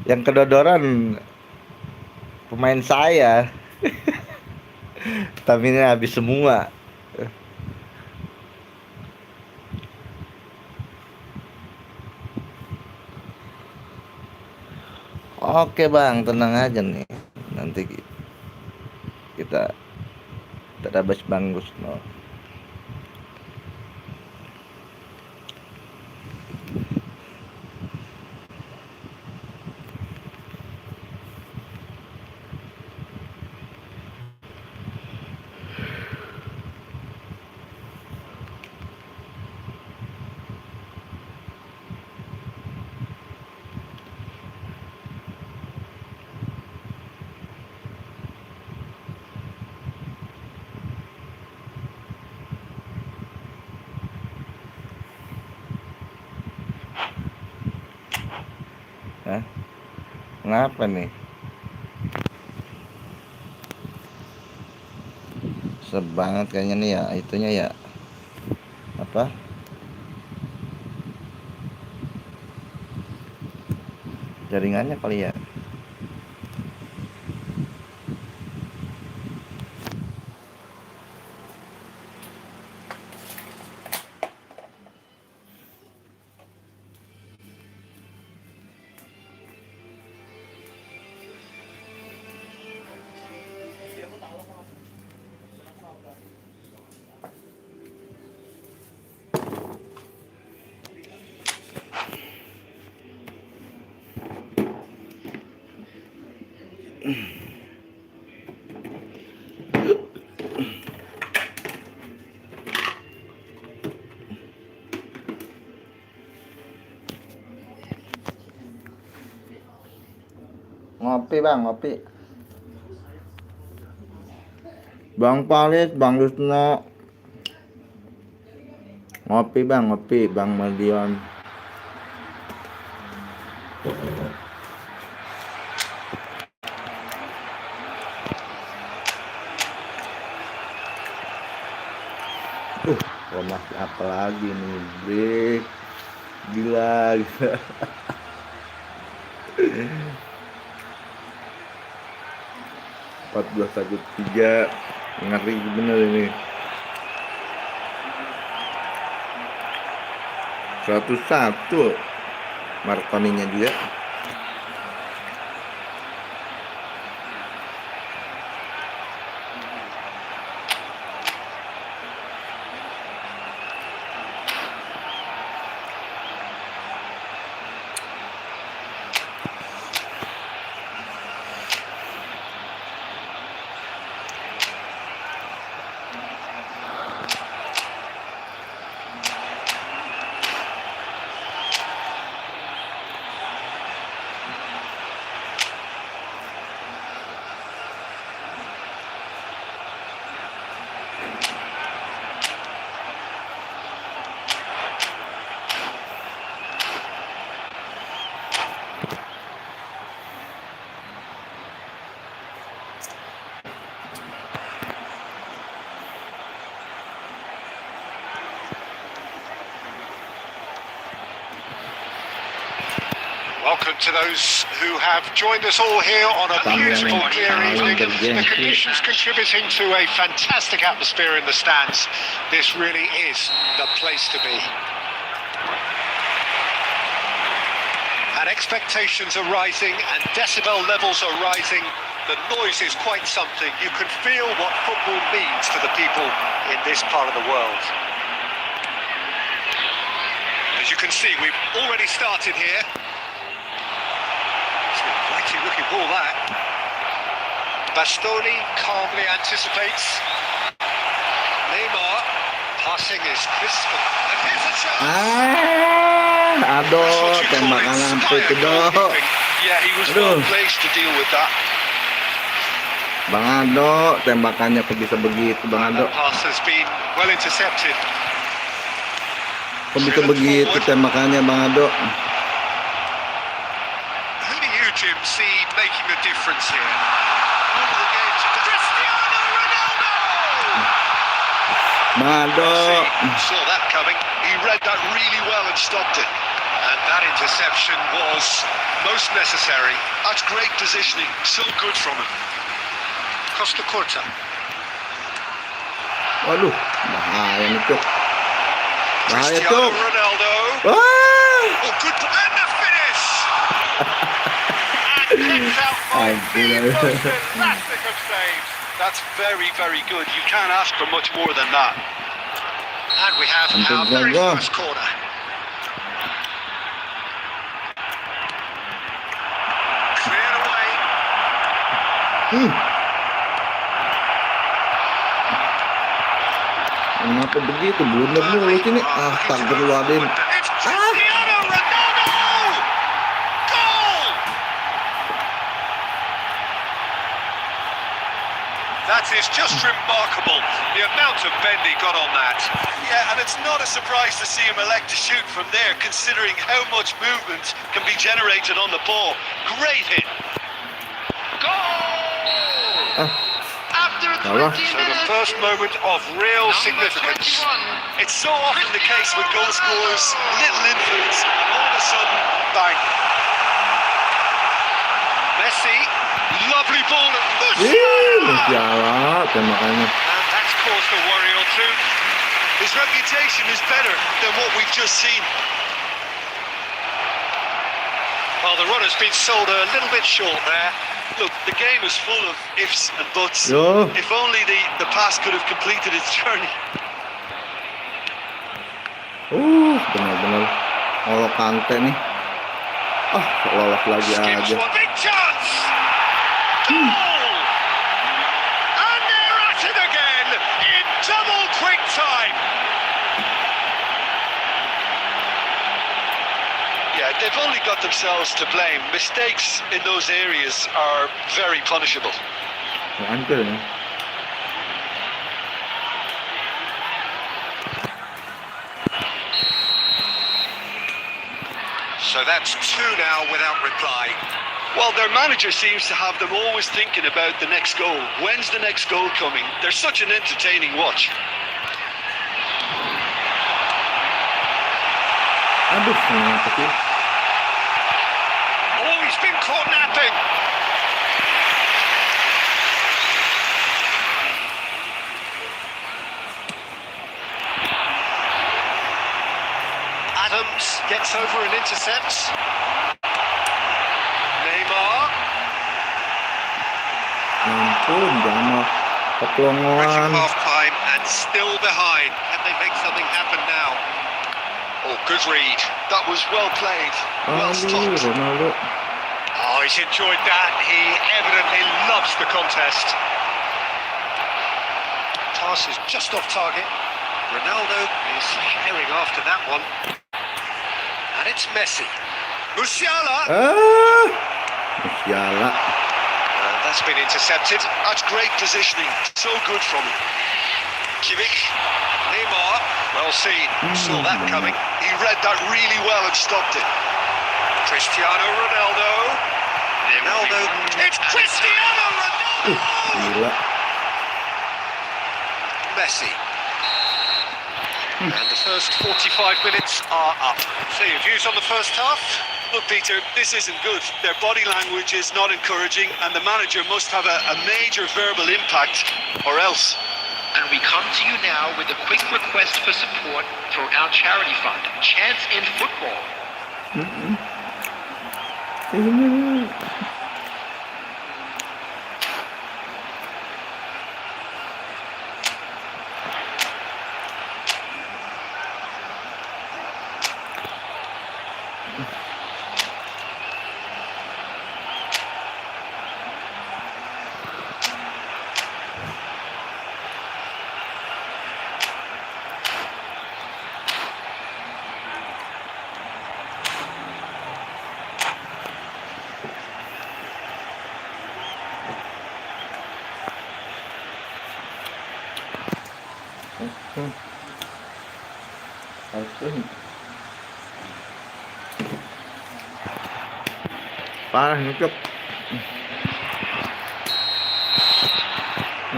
Yang kedodoran pemain saya. Tapi ini habis semua. Oke Bang, tenang aja nih. Nanti kita terabas Bang Gusno. Kenapa nih? Sebanget kayaknya nih ya, itunya ya. Apa? Jaringannya kali ya. Ngopi bang, ngopi. Bang Palis, Bang Rusno. Ngopi bang, ngopi. Bang Madion. Masih apa lagi nih, break. Gila, gila. Empat belas 1-3. Ngeri bener ini. 101 Marconinya dia. Welcome to those who have joined us all here on a beautiful, clear evening. The conditions contributing to a fantastic atmosphere in the stands. This really is the place to be. And expectations are rising and decibel levels are rising. The noise is quite something. You can feel what football means to the people in this part of the world. As you can see, we've already started here. Looking ball that. Bastoni calmly anticipates. Neymar passing is crisp. And here's a chance. Aduh, tembakan sampai ke doh. Yeah, he was well placed to deal with that. Bang Ado, tembakannya kok bisa begitu, Bang Ado? Pass has been well intercepted. Kok bisa begitu tembakannya, Bang Ado? Jim see making a difference here. One of the games of Cristiano Ronaldo. Mado saw that coming. He read that really well and stopped it. And that interception was most necessary. That's great positioning. So good from him. Costa Curta. Waduh, bahaya nih Cuk. Bahaya Cristiano Cuk. Ronaldo. Wah. Oh, good. And the finish. Fantastic of saves. That's very, very good. You can't ask for much more than that. And we have our very first corner. Cleared away. Kenapa begitu? Blunder mulu sini. Astagfirullahaladzim. That is just remarkable, the amount of bend he got on that. Yeah, and it's not a surprise to see him elect to shoot from there, considering how much movement can be generated on the ball. Great hit. After Salah. 20 So the minutes, first moment of real number significance. 21. It's so often the case with goal scorers, little influence, and all of a sudden, bang. Messi, lovely ball at Musiala, tembakannya. and that's caused a worry or two. His reputation is better than what we've just seen. Well, the run has been sold a little bit short there. Look, the game is full of ifs and buts. Yo. If only the pass could have completed its journey. Benar-benar ngolok Kante nih. Lolos lagi Skips aja. one, big chance! Goal! And they're at it again in double quick time. Yeah, they've only got themselves to blame. Mistakes in those areas are very punishable. Hancur ya. So that's two now without reply. Well, their manager seems to have them always thinking about the next goal. When's the next goal coming? They're such an entertaining watch. Aduh, kenapa sih? Oh, he's been caught napping. Adams gets over and intercepts. Neymar. Ampun, Jamal Reaching keplongoan. half time and still behind. Can they make something happen now? Oh, good read. That was well played. Well Aduh, stopped. Ronaldo. Oh, he's enjoyed that. He evidently loves the contest. Pass is just off target. Ronaldo is herring after that one. And it's Messi. Musiala. Musiala. That's been intercepted. That's great positioning. So good from him. Kimmich. Neymar. Well seen. Saw that coming. He read that really well and stopped it. Cristiano Ronaldo. Ronaldo. It's Cristiano Ronaldo! Gila. Messi. And the first 45 minutes are up. So your views on the first half? Look, Peter, this isn't good. Their body language is not encouraging, and the manager must have a major verbal impact, or else. And we come to you now with a quick request for support for our charity fund, Chance in Football. Parah nyucuk.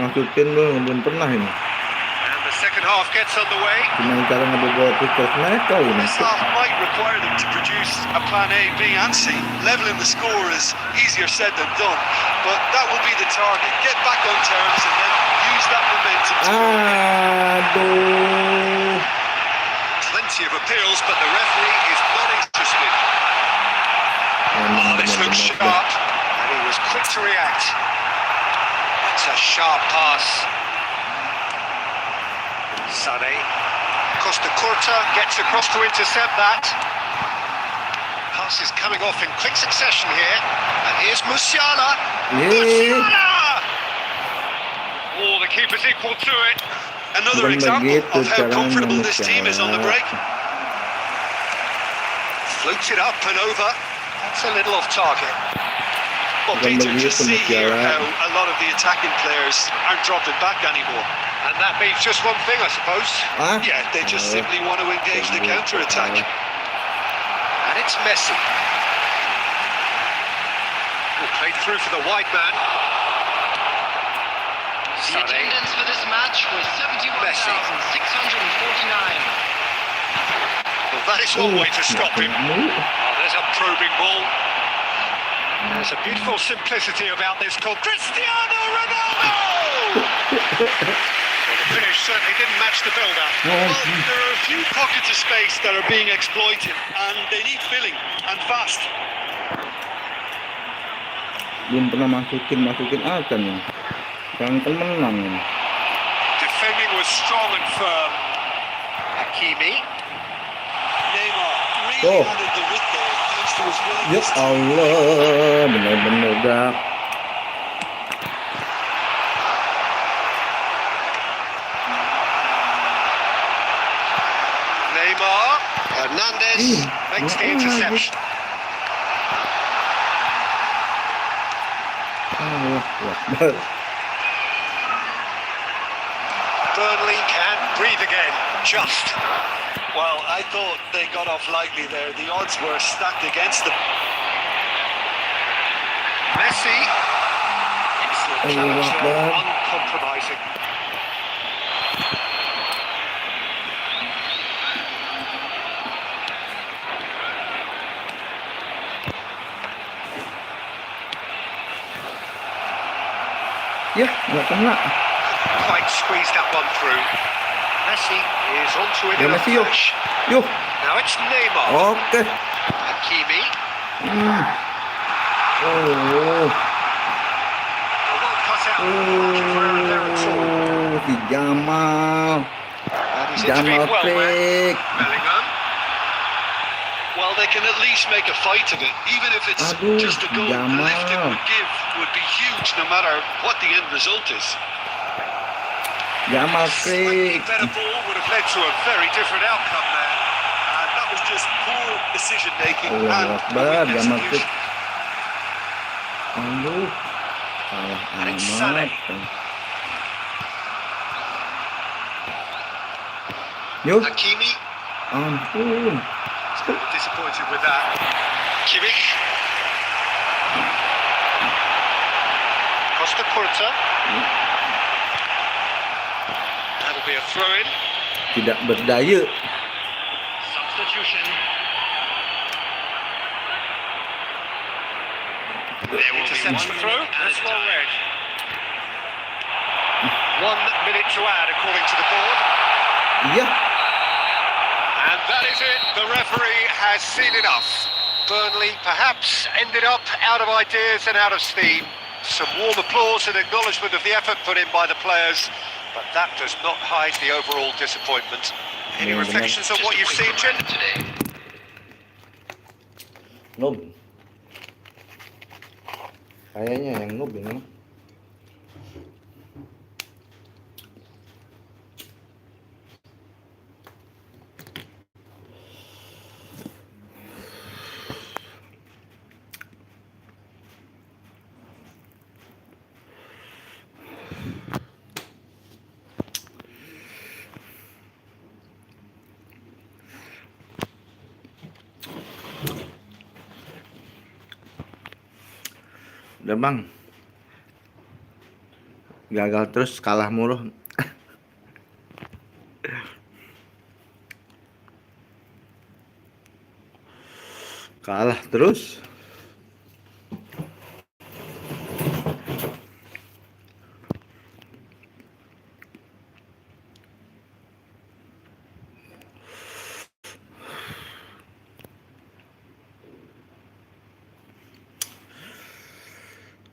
Ngasutin belum pernah ini. And the second half gets underway. Gimana cara ngebobol putus mereka ini? This half might require them to produce a plan A, B and C. Leveling the score is easier said than done, but that will be the target. Get back on terms and then use that momentum to Aduh. Plenty of appeals, but the referee is not interested. Oh, this looks sharp, and he was quick to react. That's a sharp pass. Sané. Costa Curta gets across to intercept that. Pass is coming off in quick succession here. And here's Musiala. Musiala! Oh, the keeper's equal to it. Another example of how comfortable this team is on the break. Floats it up and over. That's a little off target. Well, Peter, just see here how a lot of the attacking players aren't dropping back anymore. And that means just one thing, I suppose. Yeah, they just simply want to engage the counter-attack. And it's Messi. Played through for the wide man. The attendance for this match was 71,649. Well, that is one way to stop him. Oh, there's a probing ball. There's a beautiful simplicity about this called Cristiano Ronaldo! Well, the finish certainly didn't match the build-up. Well, there are a few pockets of space that are being exploited, and they need filling, and fast. Belum pernah masukin aja nih. Yang menang nih. Defending was strong and firm. Hakimi. Neymar really added the width there, thanks to his Ya willingness to... Allah, bener-bener dah. Neymar. Hernandez makes the interception. Burnley can breathe again, just. Well, I thought they got off lightly there. The odds were stacked against them. Messi. Excellent challenge there, uncompromising. Ya, nggak kena. Quite squeezed that one through. Messi is onto it Ya, in a Messi, yuk. flash. Yuk. Now it's Neymar. Oke. Hakimi. Oh. Well cut out. Margin for error there at all. Si Jamal. And he's Jamal intervened well there. Fake. Bellingham. Well, they can at least make a fight of it, even if it's Aduh, just a goal. The Jamal. lift it would give would be huge, no matter what the end result is. Jamal Slightly Fake. better ball would have led to a very different outcome there. And that was just poor decision making Allah and Akbar, weak Jamal execution. Fake. Aduh. Salah And it's Salah. amat. Yuk. Hakimi. Ampun. Disappointed with that. Kimmich. Costa Curta. That'll be a throw-in. Tidak berdaya. Substitution. There will be Interception one throw. minute at That's a well time. read. 1 minute to add, according to the board. Iya. And that is it. The referee has seen enough. Burnley perhaps ended up out of ideas and out of steam. Some warm applause and acknowledgement of the effort put in by the players, but that does not hide the overall disappointment. Any Yeah, reflections on Just what a you've quick seen, Jim? reminder today. Noob. Kayaknya yang noob ini. Udah bang, gagal terus, kalah mulu. Kalah terus.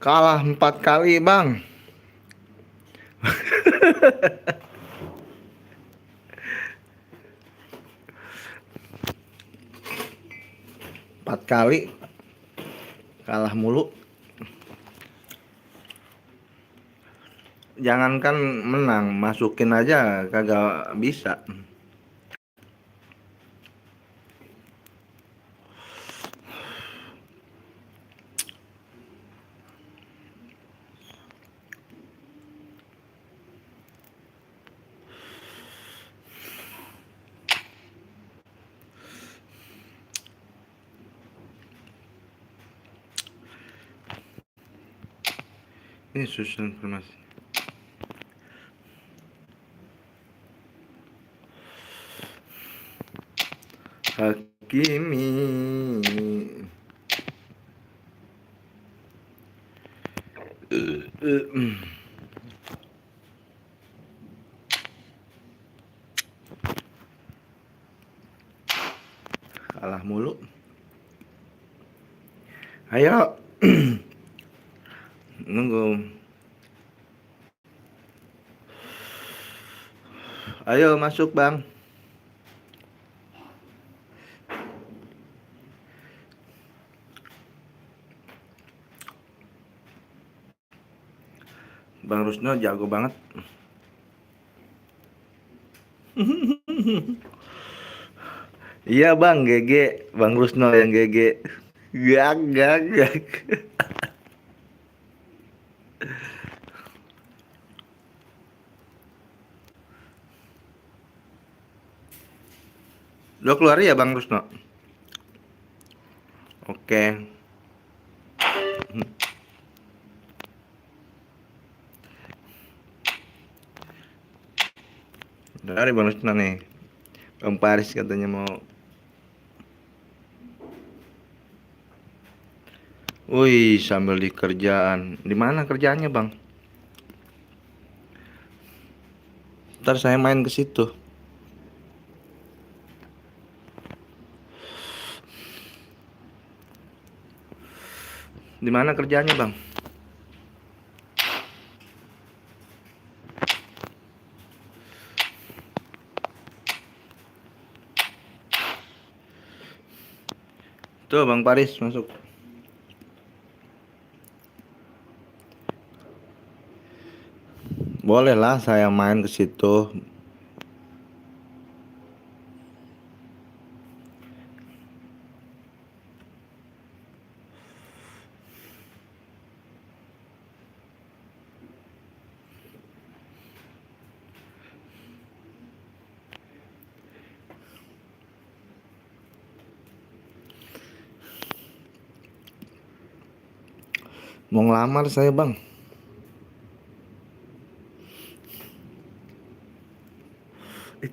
Kalah 4 kali bang. Empat kali kalah mulu. Jangankan menang, masukin aja kagak bisa. Ini susah informasi. Hakimi. Kalah mulu. Ayo. Nunggu. Ayo masuk, Bang. Bang Rusno jago banget. Iya, Bang, GG. Bang Rusno yang GG. Gak. Lo keluar ya, Bang Rusno? Oke. Dari Bang Rusno nih. Bang Paris katanya mau. Wih, sambil di kerjaan. Di mana kerjaannya, Bang? Ntar saya main ke situ. Di mana kerjaannya, Bang? Tuh, Bang Paris masuk. Boleh lah saya main ke situ. Mau ngelamar saya, Bang.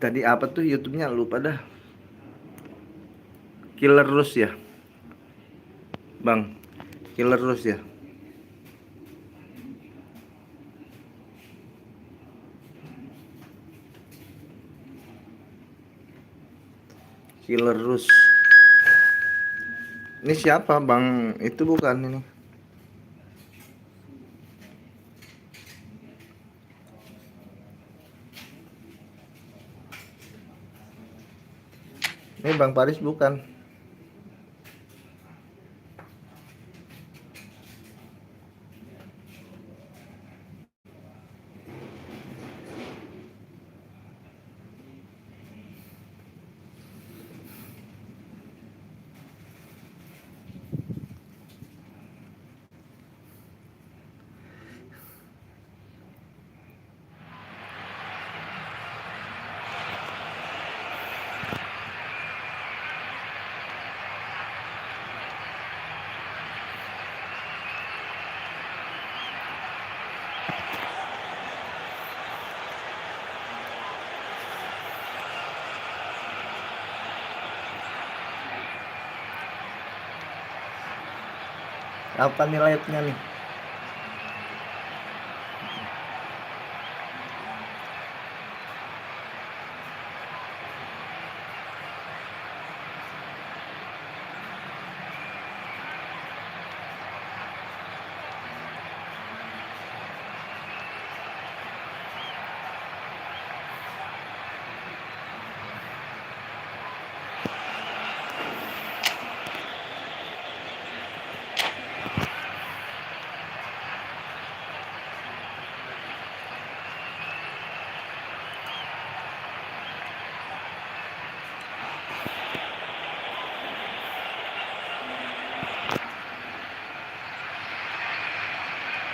Tadi apa tuh YouTube-nya? Lupa dah. Killer Rus ya, Bang. Killer Rus ya. Killer Rus. Ini siapa, Bang? Itu bukan ini. Ini Bang Paris bukan. Apa nih live-nya nih?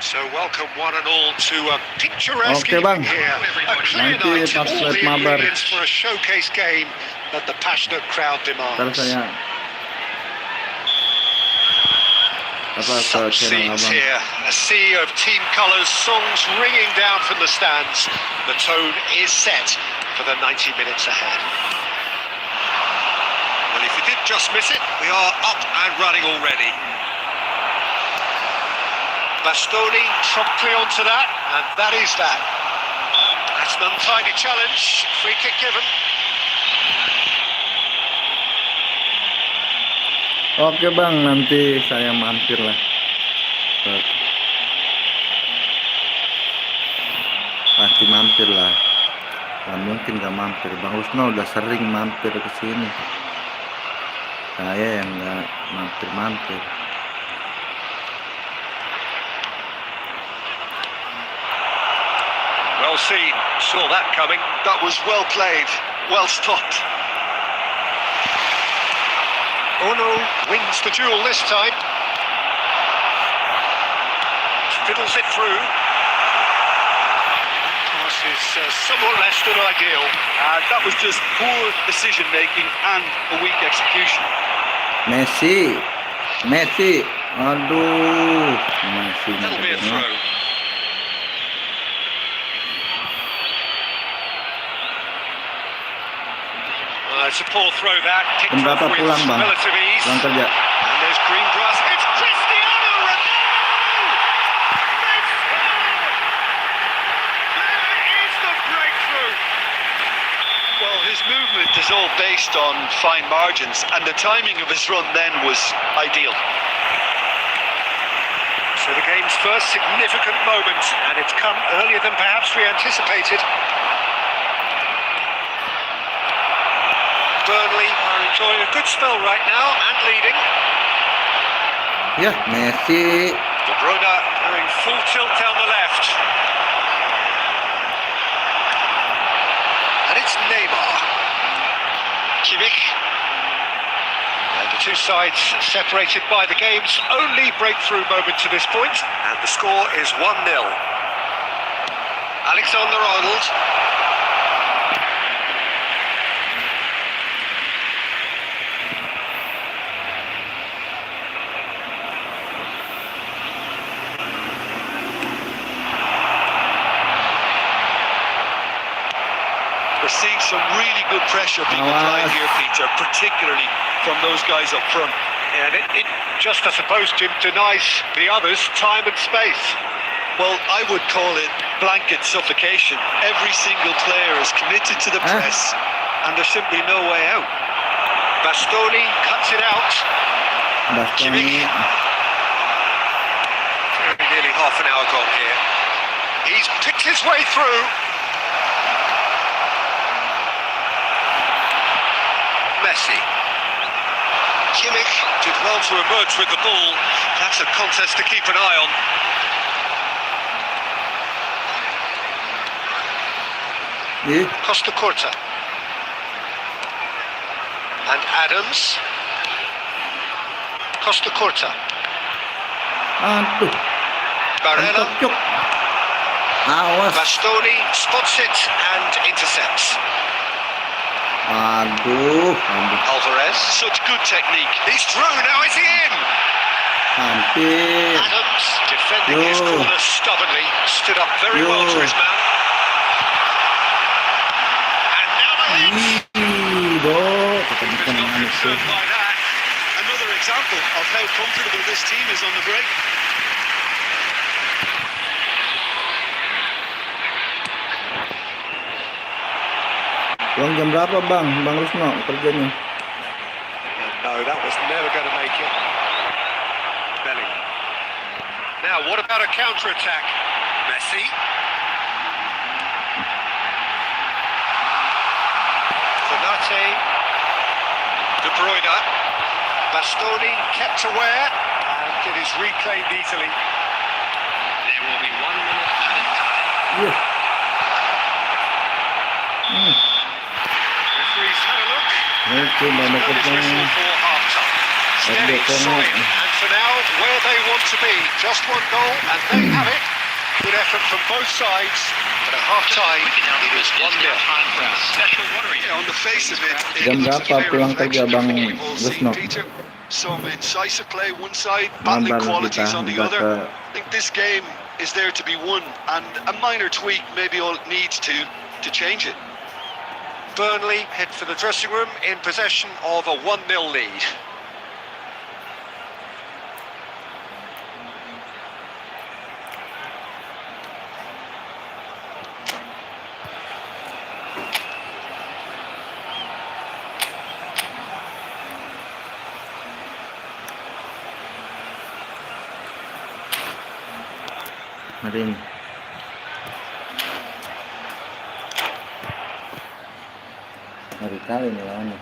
So welcome one and all to a picturesque Oke, Bang. evening here. A clear Nanti night, pas all live the mabar. ingredients for a showcase game that the passionate crowd Ntar demands. saya Such ke channel scenes Abang. here, a sea of team colours, songs ringing down from the stands. The tone is set for the 90 minutes ahead. Well, just miss it. We are up and running already. Bastoni promptly onto that, and that is that. That's an untidy challenge. Free kick given. Oke bang, nanti saya mampir lah. Pasti mampir lah. Gak mungkin gak mampir. Bang Rusno udah sering mampir ke sini. Saya yang gak mampir-mampir. Well seen. Saw that coming. That was well played. Well stopped. Oh no, wins the duel this time. Fiddles it through. Pass is somewhat less than ideal. That was just poor decision making and a weak execution. Messi. Aduh, Messi. That'll be a throw. It's a poor throw that. Kicked off Berapa with pulang bang? relative ease. Pulang kerja. And there's green grass. It's Cristiano Ronaldo! They score! There is the breakthrough. Well, his movement is all based on fine margins, and the timing of his run then was ideal. So the game's first significant moment, and it's come earlier than perhaps we anticipated. Burnley are enjoying a good spell right now and leading. Ya, Messi. De Bruyne going full tilt down the left. And it's Neymar. Kimmich. And the two sides separated by the game's only breakthrough moment to this point. And the score is 1-0. Alexander-Arnold. We're seeing some really good pressure being applied here, Peter, particularly from those guys up front. And it just, I suppose, denies the others time and space. Well, I would call it blanket suffocation. Every single player is committed to the press, and there's simply no way out. Bastoni cuts it out. Kimmich. Nearly half an hour gone here. He's picked his way through. Messi. Kimmich did well to emerge with the ball. That's a contest to keep an eye on. Costa Curta. And Adams. Costa Curta. Aduh. Barella. Awas. Bastoni spots it and intercepts. Aduh. Alvarez, such good technique. He's through, now is he in? Hampir. Adams defending his corner stubbornly, stood up very well to his man. And now the lead. By that. Another example of how comfortable this team is on the break. Pulang jam berapa bang Rusno kerjanya? No, that was never going to make it. Bellingham. Now, what about a counter-attack? Messi. Konate. De Bruyne. Bastoni kept aware, and it is reclaimed easily. There will be 1 minute added time. Referee's had a look. No dismissal for half-time. Steady, solid, and for now, where they want to be. Just one goal, and they have it. Good effort from both sides, but at half-time, it is 1-0. Yeah, on the face of it, Jam berapa pulang kerja bang Rusno? Some incisive play one side, battling qualities on the other. I think this game is there to be won, and a minor tweak maybe all it needs to change it. Burnley head for the dressing room in possession of a 1-0 lead. Hari ini hari kali nih lawannya.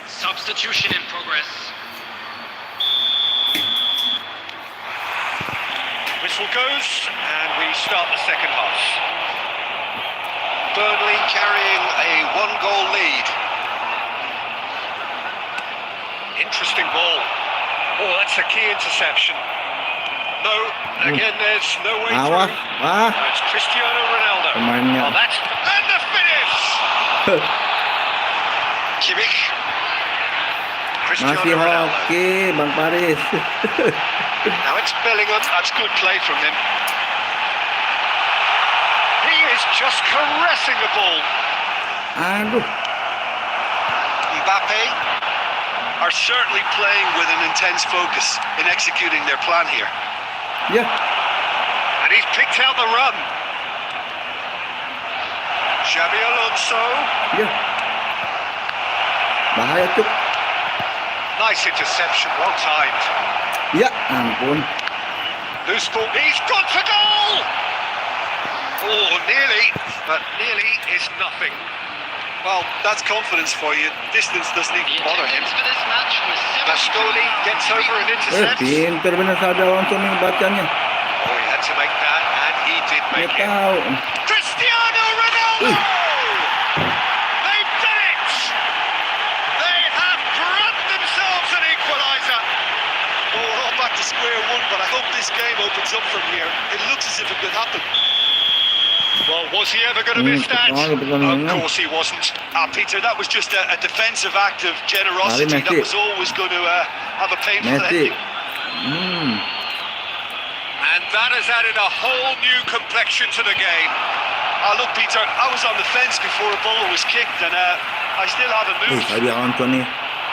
Substitution in progress. Whistle goes, and we start the second half. Burnley carrying a 1-goal lead. Interesting ball. Oh, that's a key interception. No, again, there's no way Awas, through. It's Cristiano Ronaldo. pemainnya. Oh, that's and the finish. Kimmich. Cristiano Masih Ronaldo. hoki, Bang Paris. Now it's Bellingham. That's good play from him. He is just caressing the ball. Aduh, Mbappe are certainly playing with an intense focus in executing their plan here. ya, And he's picked out the run. Xabi Alonso. ya. Bahaya tuh. Nice interception, well timed. Ya, ampun. Loose ball. He's gone for goal! Oh, nearly, but nearly is nothing. Well, that's confidence for you. Distance doesn't The even bother him. attendance for this match was Bastoni gets over and intercepts. Pinter bener Xabi Alonso nih bacanya. Oh, he had to make that, and he did Dia make it. tahu. Cristiano Ronaldo! They've done it! They have grabbed themselves an equaliser. Oh, we're all back to square one, but I hope this game opens up from here. It looks as if it could happen. Well, was he ever going to miss that? Of course he wasn't. Peter, that was just a defensive act of generosity. That was always going to have a painful Messi. ending. And that has added a whole new complexion to the game. Look, Peter, I was on the fence before a ball was kicked, and I still haven't moved. Xabi Alonso nih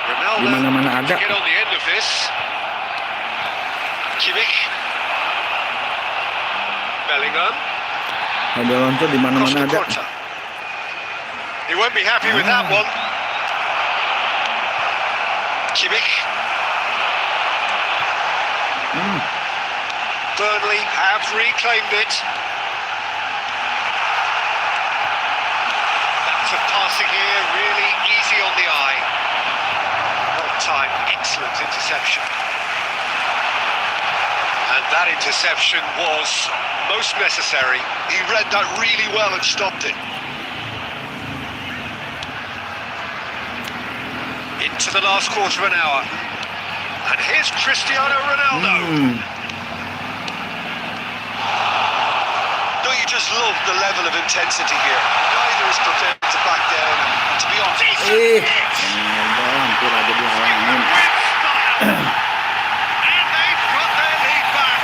Ronaldo di mana-mana to ada. get on the end of this. Kimmich. Bellingham. Xabi Alonso di mana-mana ada. Costa. He won't be happy with that one. Kimmich. Burnley have reclaimed it. That's a passing here, really easy on the eye. Well timed, excellent interception. And that interception was most necessary. He read that really well and stopped it. Into the last quarter of an hour. And here's Cristiano Ronaldo. Don't you just love the level of intensity here? Neither is prepared to back down. And to be honest, Hampir aja dihalangin. and they've got their lead back.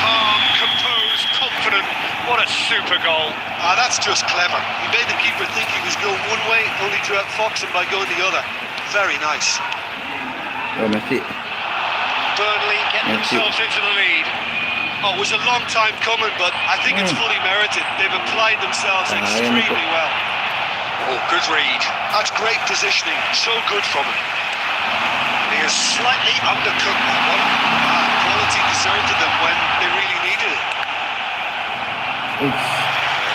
Calm, composed, confident. What a super goal. That's just clever. He made the keeper think he was going one way, only to outfox him by going the other. Very nice. Oh, Messi. Burnley get themselves into the lead. Oh, it was a long time coming, but I think it's fully merited. They've applied themselves extremely well. Oh, good read. That's great positioning. So good from him. He is slightly undercooked that one. Quality deserted them when they really needed it.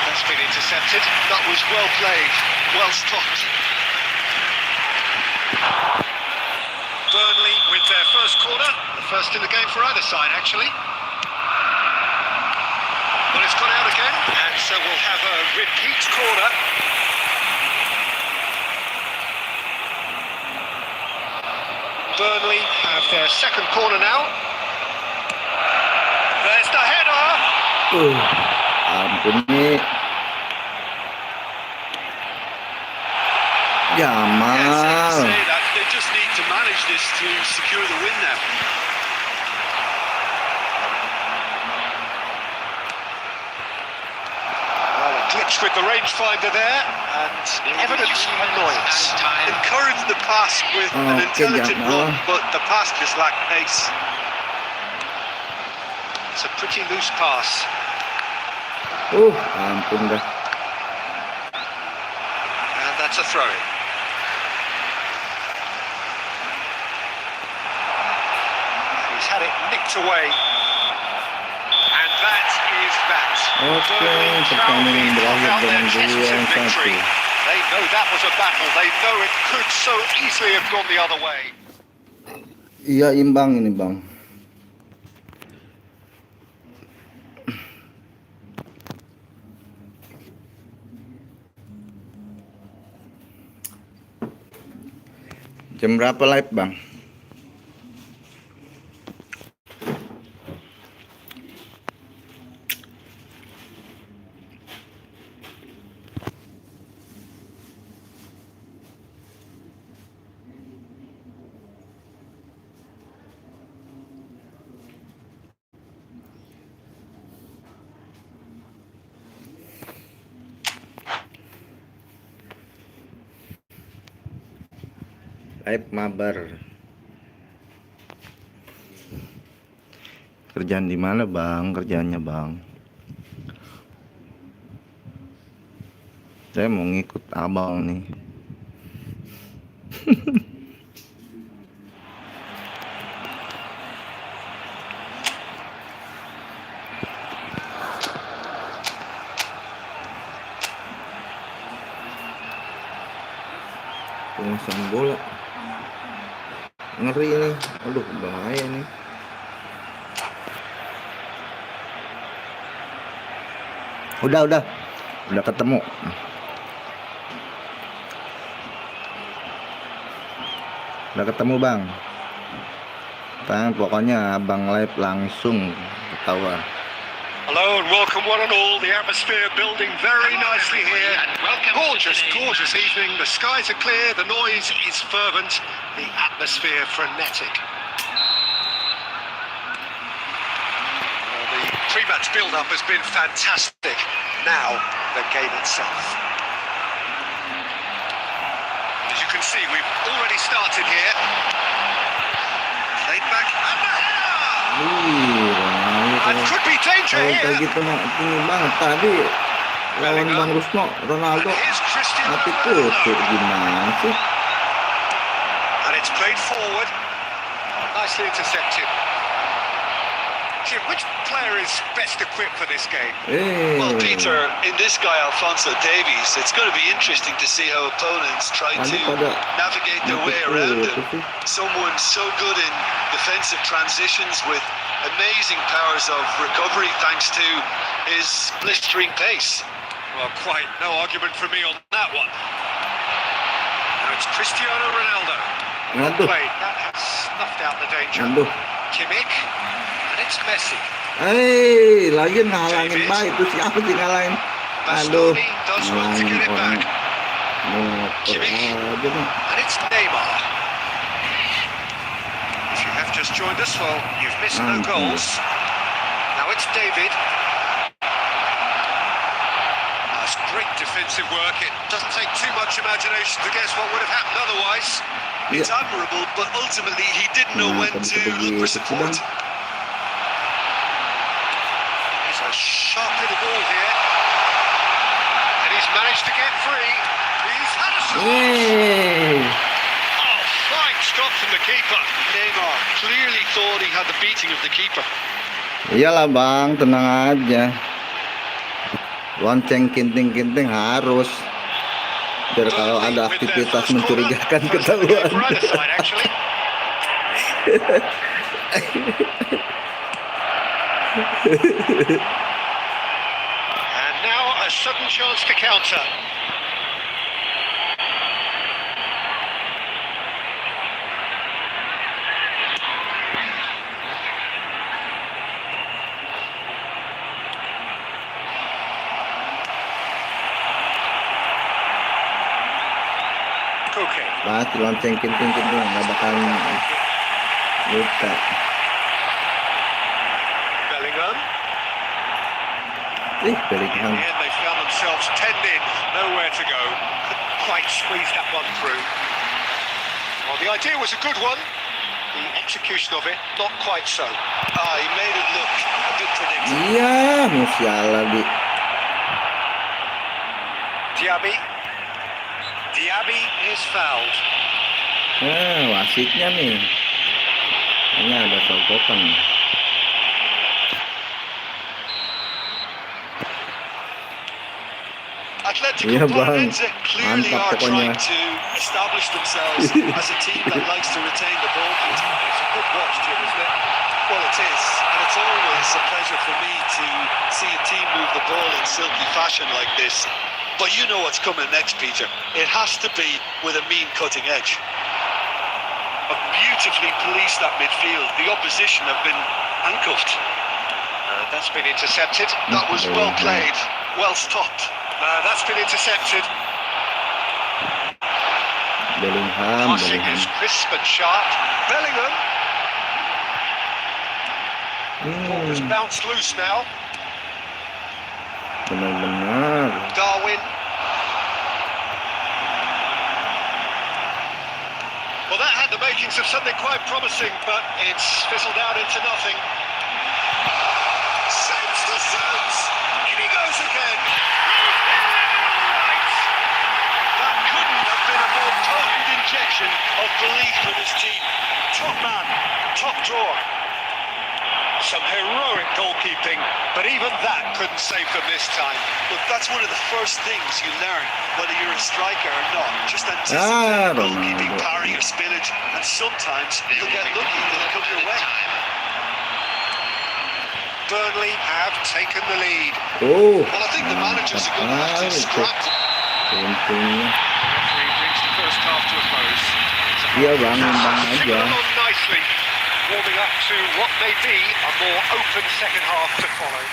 That's been intercepted. That was well played. Well stopped. Burnley with their first corner. The first in the game for either side, actually. Well, it's gone out again, and so we'll have a repeat corner. Burnley have their second corner now. There's the header. Ampun nih. Jamal. Yes, say that. They just need to manage this to secure the win now. touch with the rangefinder there, and evidence of annoyance. Encourage the pass with an intelligent run, but the pass just lacked pace. It's a pretty loose pass. Ampun dah. And that's a throw-in. He's had it nicked away. And that is that. Oke, pertandingan berakhir dengan 2-1. They know that was a battle. They know it could so easily have gone the other way. Iya, imbang ini, Bang. Jam berapa live, Bang? Live mabar. Kerjaan di mana, Bang? Kerjaannya, Bang? Saya mau ngikut abang nih. Penguasaan bola. Ngeri nih. Aduh, bahaya nih. Udah ketemu. Udah ketemu, Bang. Pokoknya abang live langsung ketawa. Hello and welcome one and all. The atmosphere building very nicely here. Gorgeous, gorgeous evening. The skies are clear, the noise is fervent, the atmosphere frenetic. The pre-match build-up has been fantastic. Now, the game itself. As you can see, we've already started here. Laid back and the header! And could be danger here. Kayak gitu ini banget tadi lawan Bang Rusno, Ronaldo mati kutu gimana sih? And it's played forward, nicely intercepted. Jim, which player is best equipped for this game? Well, Peter, in this guy Alphonso Davies, it's going to be interesting to see how opponents try to navigate their way around him. Someone so good in defensive transitions with amazing powers of recovery thanks to his blistering pace. Well, quite no argument for me on that one. Now it's Cristiano Ronaldo. Played. That has snuffed out the danger. Kimmich, and it's Messi. Lagi ngalangin baik itu siapa sih ngalahin? Bastoni does well to get it back. Kimmich, and it's Neymar. If you have just joined us, well, you've missed no goals. Now it's David. That's great defensive work. It doesn't take too much imagination to guess what would have happened otherwise. It's admirable, but ultimately he didn't know when to look for support. It's a sharp little ball here. And he's managed to get free. He's had a shot. Oh, fine stop from the keeper. Neymar clearly thought he had the beating of the keeper. Iyalah, Bang, tenang aja. Lonceng kinting-kinting harus. Biar kalau ada aktivitas mencurigakan ketahuan. And now a sudden chance to counter. Pasti lonceng kinting-kinting nggak bakal lupa. Bellingham. In the end, they found themselves penned in, nowhere to go. Couldn't quite squeeze that one through. Well, the idea was a good one. The execution of it, not quite so. He made it look a bit predictable. Iya, Musiala di. Diaby is fouled. Wasitnya nih. Ini ada sogokan. Atletico Iya, Bang. Paranaense clearly Mantap are pokoknya. trying to establish themselves as a team that likes to retain the ball. It's a good watch, Jim, isn't it? Well, it is, and it's always a pleasure for me to see a team move the ball in silky fashion like this. But you know what's coming next, Peter. It has to be with a mean cutting edge. Beautifully policed that midfield. The opposition have been handcuffed. That's been intercepted. That was well played, well stopped. That's been intercepted. Bellingham. Passing is crisp and sharp. Bellingham. Ball has bounced loose now. Benar-benar. Darwin. Well, that had the makings of something quite promising, but it's fizzled out into nothing. Saves the saves. In he goes again. That couldn't have been a more potent injection of belief for this team. Top man, top drawer. Some heroic goalkeeping, but even that couldn't save them this time. Look, that's one of the first things you learn, whether you're a striker or not. Just anticipate goalkeeping, parry or spillage, and sometimes you'll get lucky and it'll come your way. Burnley have taken the lead. Oh. Well, I think the managers are going to have to scrap. Untungnya. Referee brings the first half to a close. Iya bang, imbang Ticking aja. along nicely, warming up to what may be a more open second half to follow.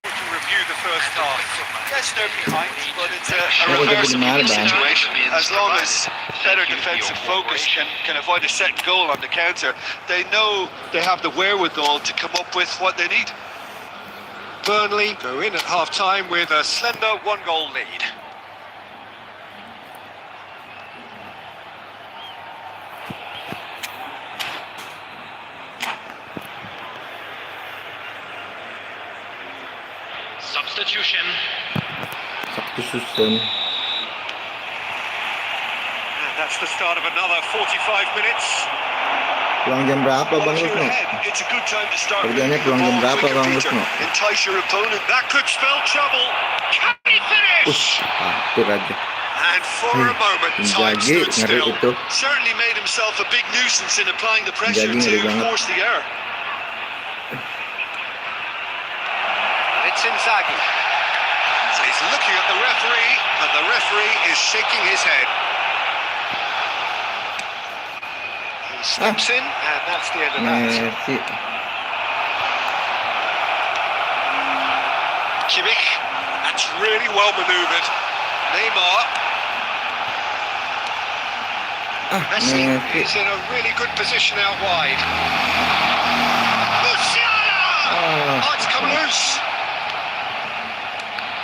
To review the first half. Yes, they're behind, but it's a Oh, reversible benar, Bang. situation. As long as better defensive focus can avoid a second goal on the counter, they know they have the wherewithal to come up with what they need. Burnley go in at half-time with a slender one-goal lead. Substitution. Susun. And that's the start of another 45 minutes. Pulang jam berapa Well, Bang if you're Rusno? ahead, it's a good time to start Kerjanya moving the pulang jam ball berapa quicker, Bang Peter. Rusno? Entice your opponent. That could spell trouble. Can he finish? Hampir aja. And for a moment, time Inzaghi stood ngeri still. itu. Certainly made himself a big nuisance in applying the pressure Inzaghi ngeri to banget. force the error. It's Inzaghi. So he's looking at the referee, and the referee is shaking his head. He steps in, and that's the end of that. Messi. Kimmich, that's really well manoeuvred. Neymar. Messi Messi. is in a really good position out wide. Musiala! Oh, it's come loose.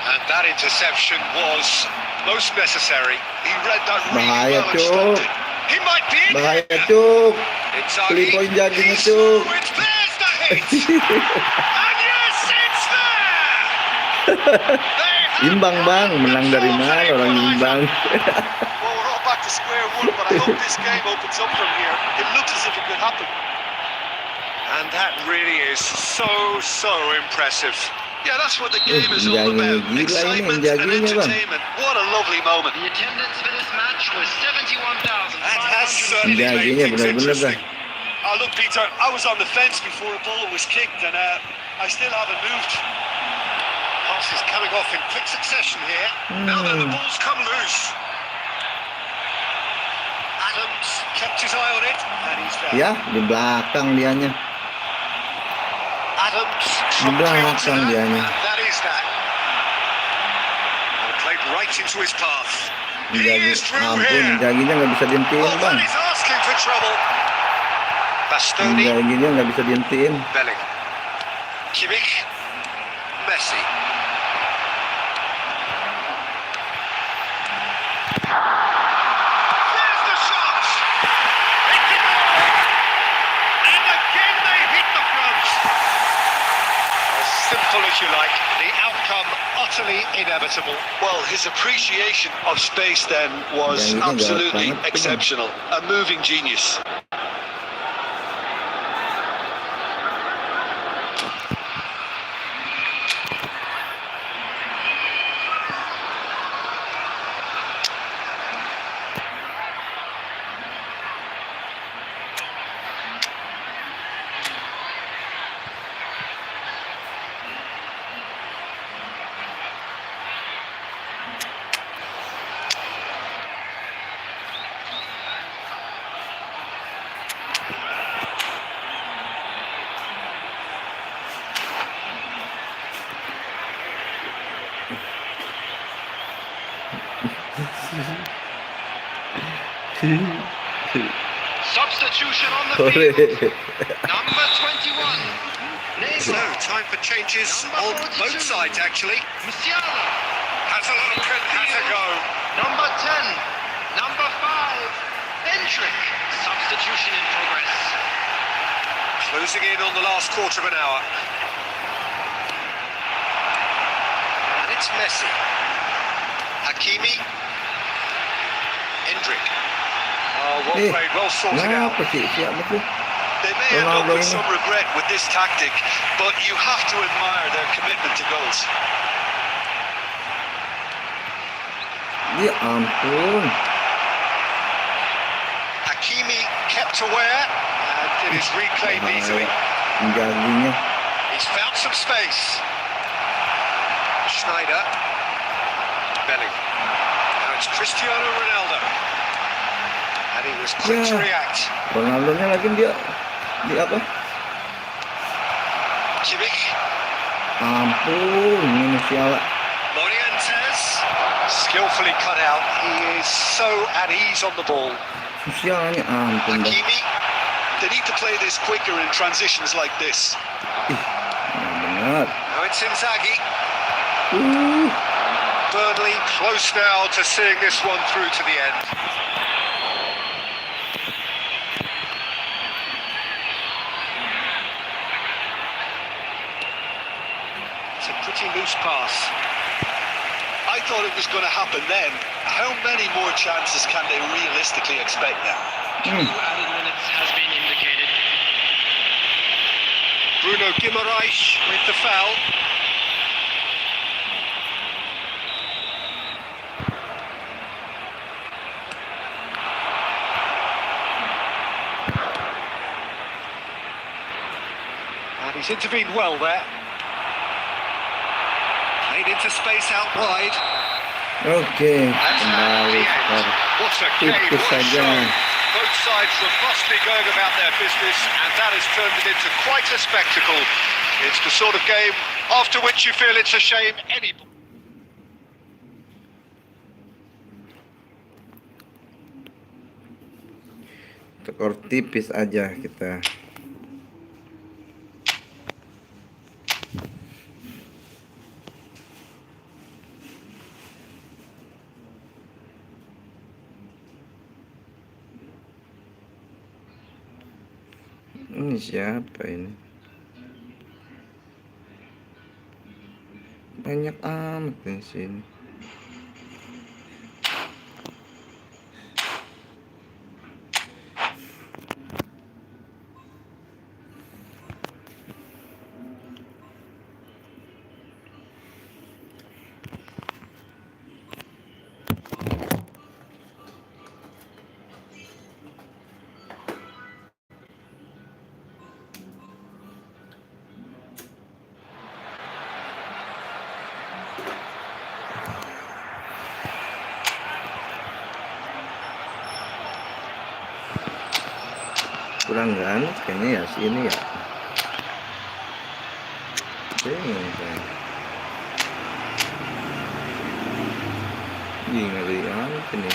And that interception was most necessary. He read that really Bahaya, well and Cuk. stopped it. He might be in Bahaya here. Cuk. Inzaghi. Pelipau Inzaghinya He's Cuk. through, it's there's the hit. And yes, it's there. Imbang Bang, menang dari mana orang imbang? Well, we're all back to square one, but I hope this game opens up from here. It looks as if it could happen. And that really is so impressive. Yeah, that's what the game is all Inzaghinya about. gila ini, Excitement and Inzaghinya Bang. entertainment. What a lovely moment. The attendance for this match was 71,500. That has certainly made Inzaghinya things benar-benar interesting. Bang. Look, Peter, I was on the fence before the ball was kicked, and I still haven't moved. Passes coming off in quick succession here. Now that the ball's come loose. Adams kept his eye on it, and he's there. Ya, di belakang dianya. Adams Di from belakang dianya. and that is that. And played right into his path. He Inzaghi, is through ampun, here. Inzaghinya nggak bisa dihentiin Oh, Bang. that is asking for trouble. Bastoni, Inzaghinya nggak bisa dihentiin. Bellingham, Kimmich, Messi. There's the shot! It's in goal! And again they hit the front. As simple as you like, the outcome utterly inevitable. Well, his appreciation of space then was absolutely exceptional. A moving genius. Substitution on the field. Number 21. So, time for changes on both sides, actually. Musiala. Has a look and has a go. Number 10. Number 5. Endrick. Substitution in progress. Closing in on the last quarter of an hour. And it's Messi. Hakimi. Endrick. Oh, well played, well sorted out. They may end up with some regret with this tactic, but you have to admire their commitment to goals. Ya ampun. Hakimi kept aware, and it is reclaimed easily. Mengganggunya. He's found some space. Schneider. Bellingham. Now it's Cristiano Ronaldo. And he was quick to react. Ronaldo-nya lagi dia di apa? Kimmich. Ampun, ini Musiala. Morientes. Skillfully cut out. He is so at ease on the ball. Musialanya ampun dah. Hakimi. They need to play this quicker in transitions like this. Benar. Now it's Inzaghi. Burnley close now to seeing this one through to the end. It's a pretty loose pass. I thought it was going to happen then. How many more chances can they realistically expect now? 2 added minutes has been indicated. Bruno Guimaraes with the foul. And he's intervened well there. Played into space out wide. Oke, That's kembali the end. skor What a game, tipis what a saja. show. Both sides robustly going about their business, and that has turned it into quite a spectacle. It's the sort of game after which you feel it's a shame any... Skor tipis aja kita. Ini siapa ini? Banyak amat di sini. Kurang ganas kayaknya ya sini ya. Bingung saya. Ih, ngeri amat ini.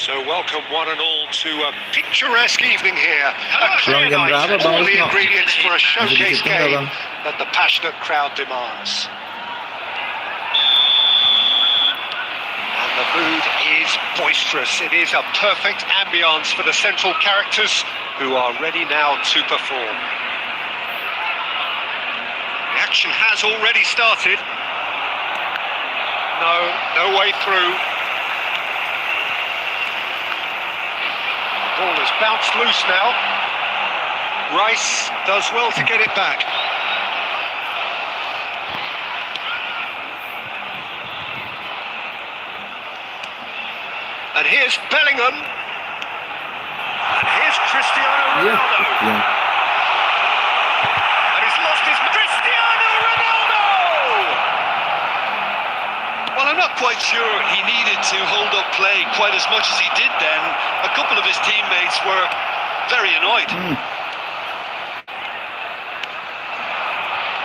So welcome one and all to a picturesque evening here. Pulang jam berapa, Bang All the Wisnu? ingredients for a Masih di showcase situ nggak, game Bang? that the passionate crowd demands. And the mood is boisterous. It is a perfect ambience for the central characters who are ready now to perform. The action has already started. No way through. Ball has bounced loose now. Rice does well to get it back. And here's Bellingham. And here's Cristiano Iya, Ronaldo. Siang. And he's lost his Cristiano Ronaldo! Well, I'm not quite sure he needed to hold up play quite as much as he did then. A couple of his teammates were very annoyed.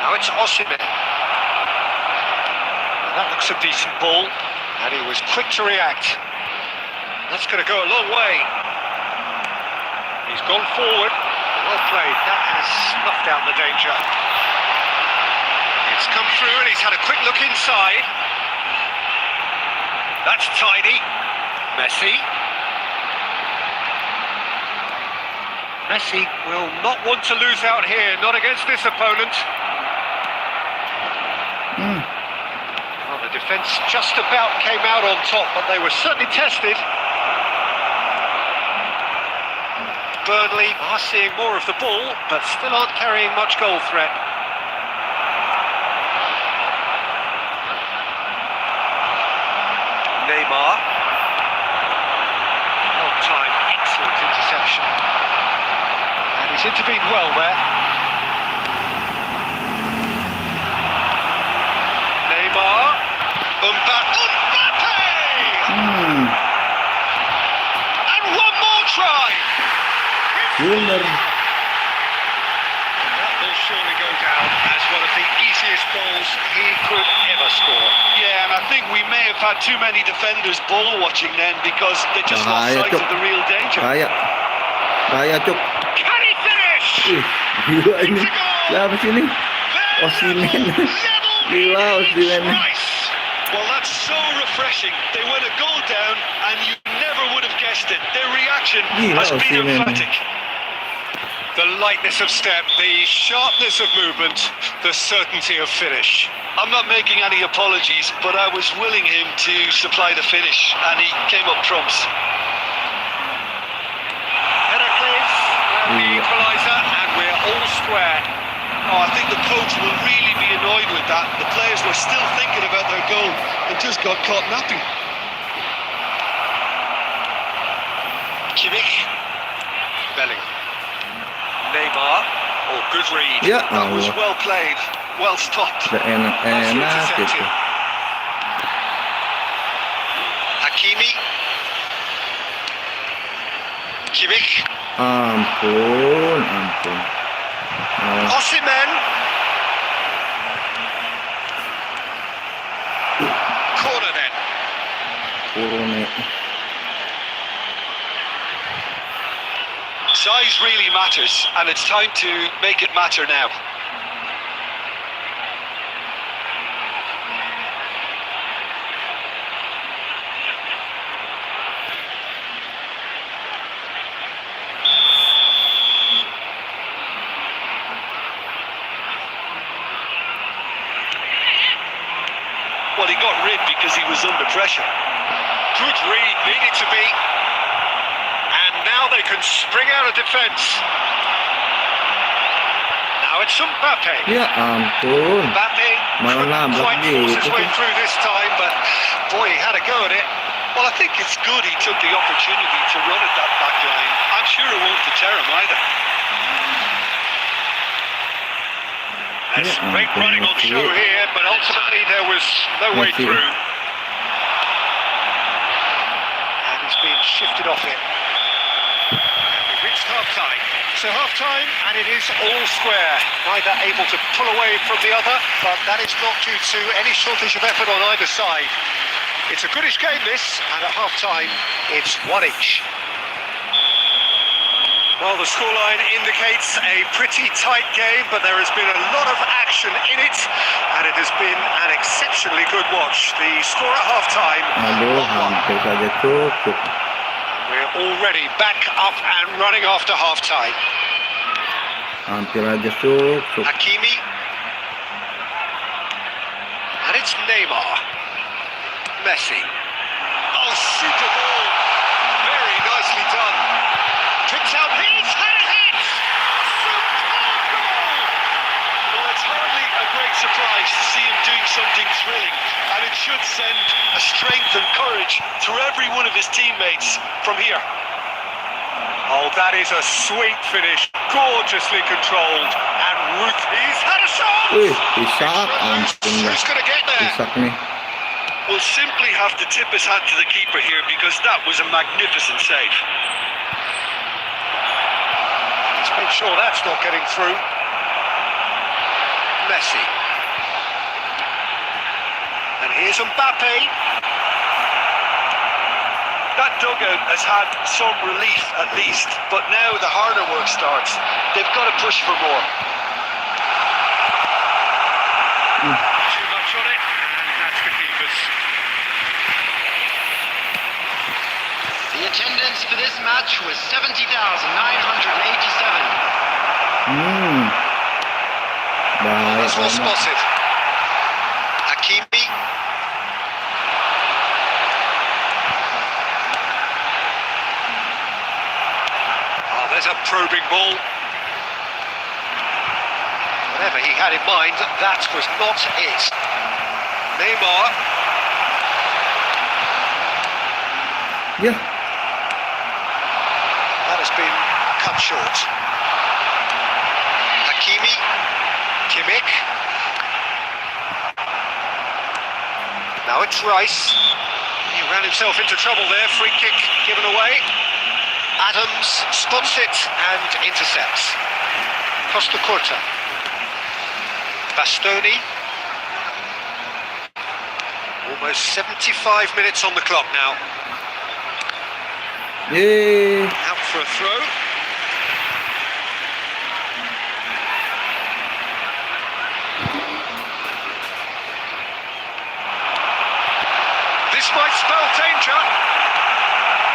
Now it's Osimhen. And that looks a decent ball. And he was quick to react. That's going to go a long way. He's gone forward. Well played. That has snuffed out the danger. It's come through and he's had a quick look inside. That's tidy. Messi. Messi will not want to lose out here, not against this opponent. Well, the defence just about came out on top, but they were certainly tested. Burnley are seeing more of the ball, but still aren't carrying much goal threat. Neymar. Well timed, excellent interception. And he's intervened well there. Neymar. Mbappe! And one more try! Winner. That will surely go down as one of the easiest goals he could ever score. Yeah, and I think we may have had too many defenders ball watching then because they just lost Bahaya, sight Cuk. of the real danger. Bahaya, Cuk. Can he finish? Gila ini. Siapa sih ini? Osimhen. Gila Osimhen. Well, that's so refreshing. They went a goal down and you never would have guessed it. Their reaction Gila has been Osimhen. emphatic. The lightness of step, the sharpness of movement, the certainty of finish. I'm not making any apologies, but I was willing him to supply the finish and he came up trumps. Heracles, the equaliser, and we're all square. Oh, I think the coach will really be annoyed with that. The players were still thinking about their goal and just got caught napping. Kimmich. Bellingham. Neymar. Oh, good read. Ya That was Allah. well played, well stopped. Udah enak gitu. Hakimi. Kimmich. Ampun. Osimhen. Corner then. Kurune. Size really matters, and it's time to make it matter now. Well, he got rid because he was under pressure. Good read, needed to be. And now they can spring out of defence. Now it's Mbappe. Ya ampun. Mbappe Malah couldn't nabrak quite force his gitu. way through this time, but boy, he had a go at it. Well, I think it's good he took the opportunity to run at that back line. I'm sure it won't deter him either. There's Yeah, great running on show here, but ultimately there was no way Messi. through. And he's being shifted off it. And we've reached half-time. So half-time, and it is all square. Neither able to pull away from the other, but that is not due to any shortage of effort on either side. It's a goodish game, this, and at half-time, it's 1 each. Well, the scoreline indicates a pretty tight game, but there has been a lot of action in it, and it has been an exceptionally good watch. The score at half-time, 1-1. hampir saja cukup. We're already back up and running after half-time. Hampir aja cukup. Hakimi. And it's Neymar. Messi. Oh, super ball. Very nicely done. Kicks out, he's had a hit! Superb goal! Well, it's hardly a great surprise to see him doing something thrilling, and it should send a strength and courage to every one of his teammates from here. Oh, that is a sweet finish, gorgeously controlled, and Ruth, he's had a shot! Isak, Who's going to get there? Isak nih. We'll simply have to tip his hat to the keeper here because that was a magnificent save. Let's make sure that's not getting through. Messi. And here's Mbappe. That dugout has had some relief at least, but now the harder work starts. They've got to push for more. Too much on it, and that's the keeper's. The attendance for this match was 70,987. That's well Baik. spotted. Hakimi. Oh, there's a probing ball. Whatever he had in mind, that was not it. Neymar. Ya, That has been cut short. Hakimi. Kimmich. Now it's Rice. He ran himself into trouble there. Free kick given away. Adams spots it and intercepts. Costa Curta. Bastoni. Almost 75 minutes on the clock now. yeay. Out for a throw. This might spell danger.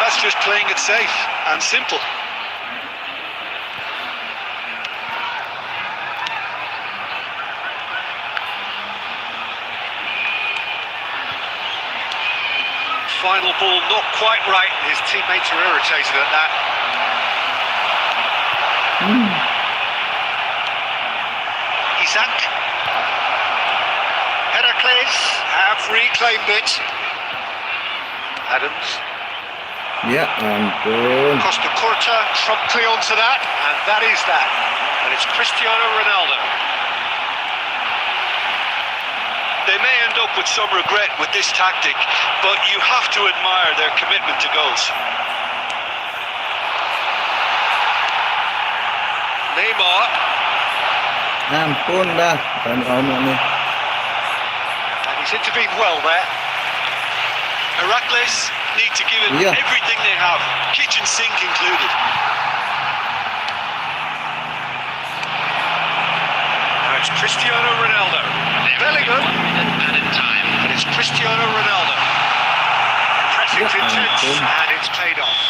That's just playing it safe and simple. Final ball not quite right. His teammates are irritated at that. Isaac. Heracles have reclaimed it. Adams. Ya ampun. Costa Curta promptly onto that, and that is that. And it's Cristiano Ronaldo. They may end up with some regret with this tactic, but you have to admire their commitment to goals. Neymar. Ampun dah. Ono nih. And he's intervened well there. Heracles need to give it Yeah. everything they have, kitchen sink included. Now it's Cristiano Ronaldo. Bellingham. 1 minute added time. And it's Cristiano Ronaldo. Pressing's Yeah, intense, Anton. and it's paid off.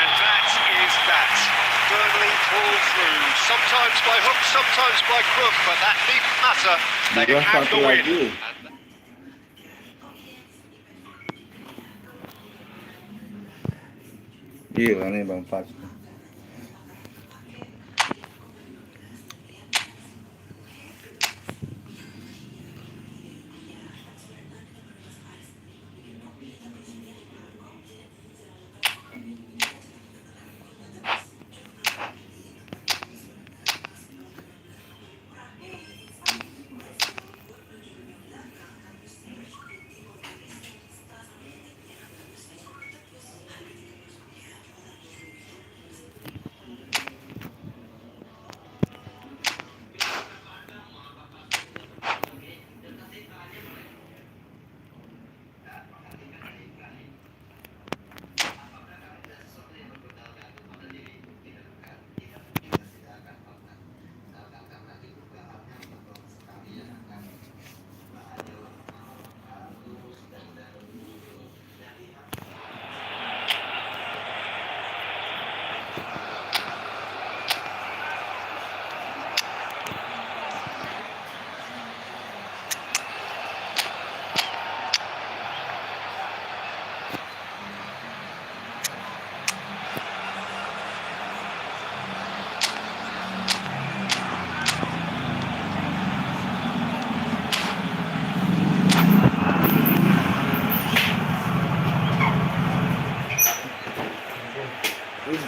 And that is that. Burnley pull through. Sometimes by hook, sometimes by crook, but that needn't matter. They Dua have satu the win. lagi. Gila nih Bang Fats.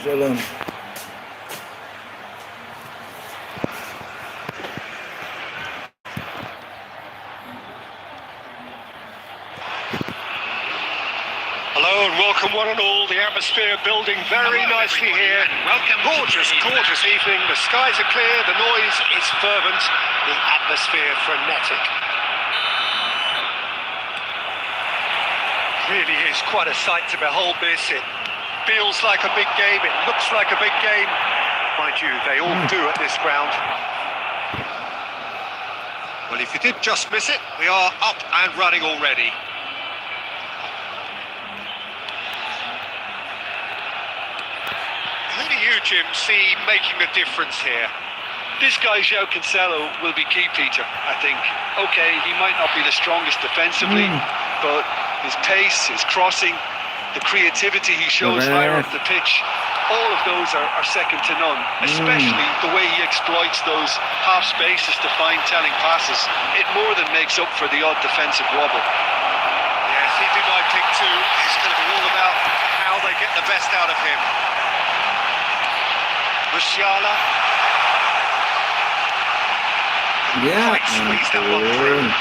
Salam. Hello and welcome one and all. The atmosphere building very nicely here. Gorgeous evening. The skies are clear, the noise is fervent, the atmosphere frenetic. Really is quite a sight to behold this. It feels like a big game, it looks like a big game. Mind you, they all do at this ground. Well, if you did just miss it, we are up and running already. Who do you, Jim, see making the difference here? This guy, João Cancelo, will be key, Peter, I think. Okay, he might not be the strongest defensively, but his pace, his crossing, the creativity he shows higher up the pitch, all of those are second to none, especially the way he exploits those half spaces to find telling passes. It more than makes up for the odd defensive wobble. Yes, he'd be my pick too. It's going to be all about how they get the best out of him. Musiala. Ya Quite squeezed that one through. ampun.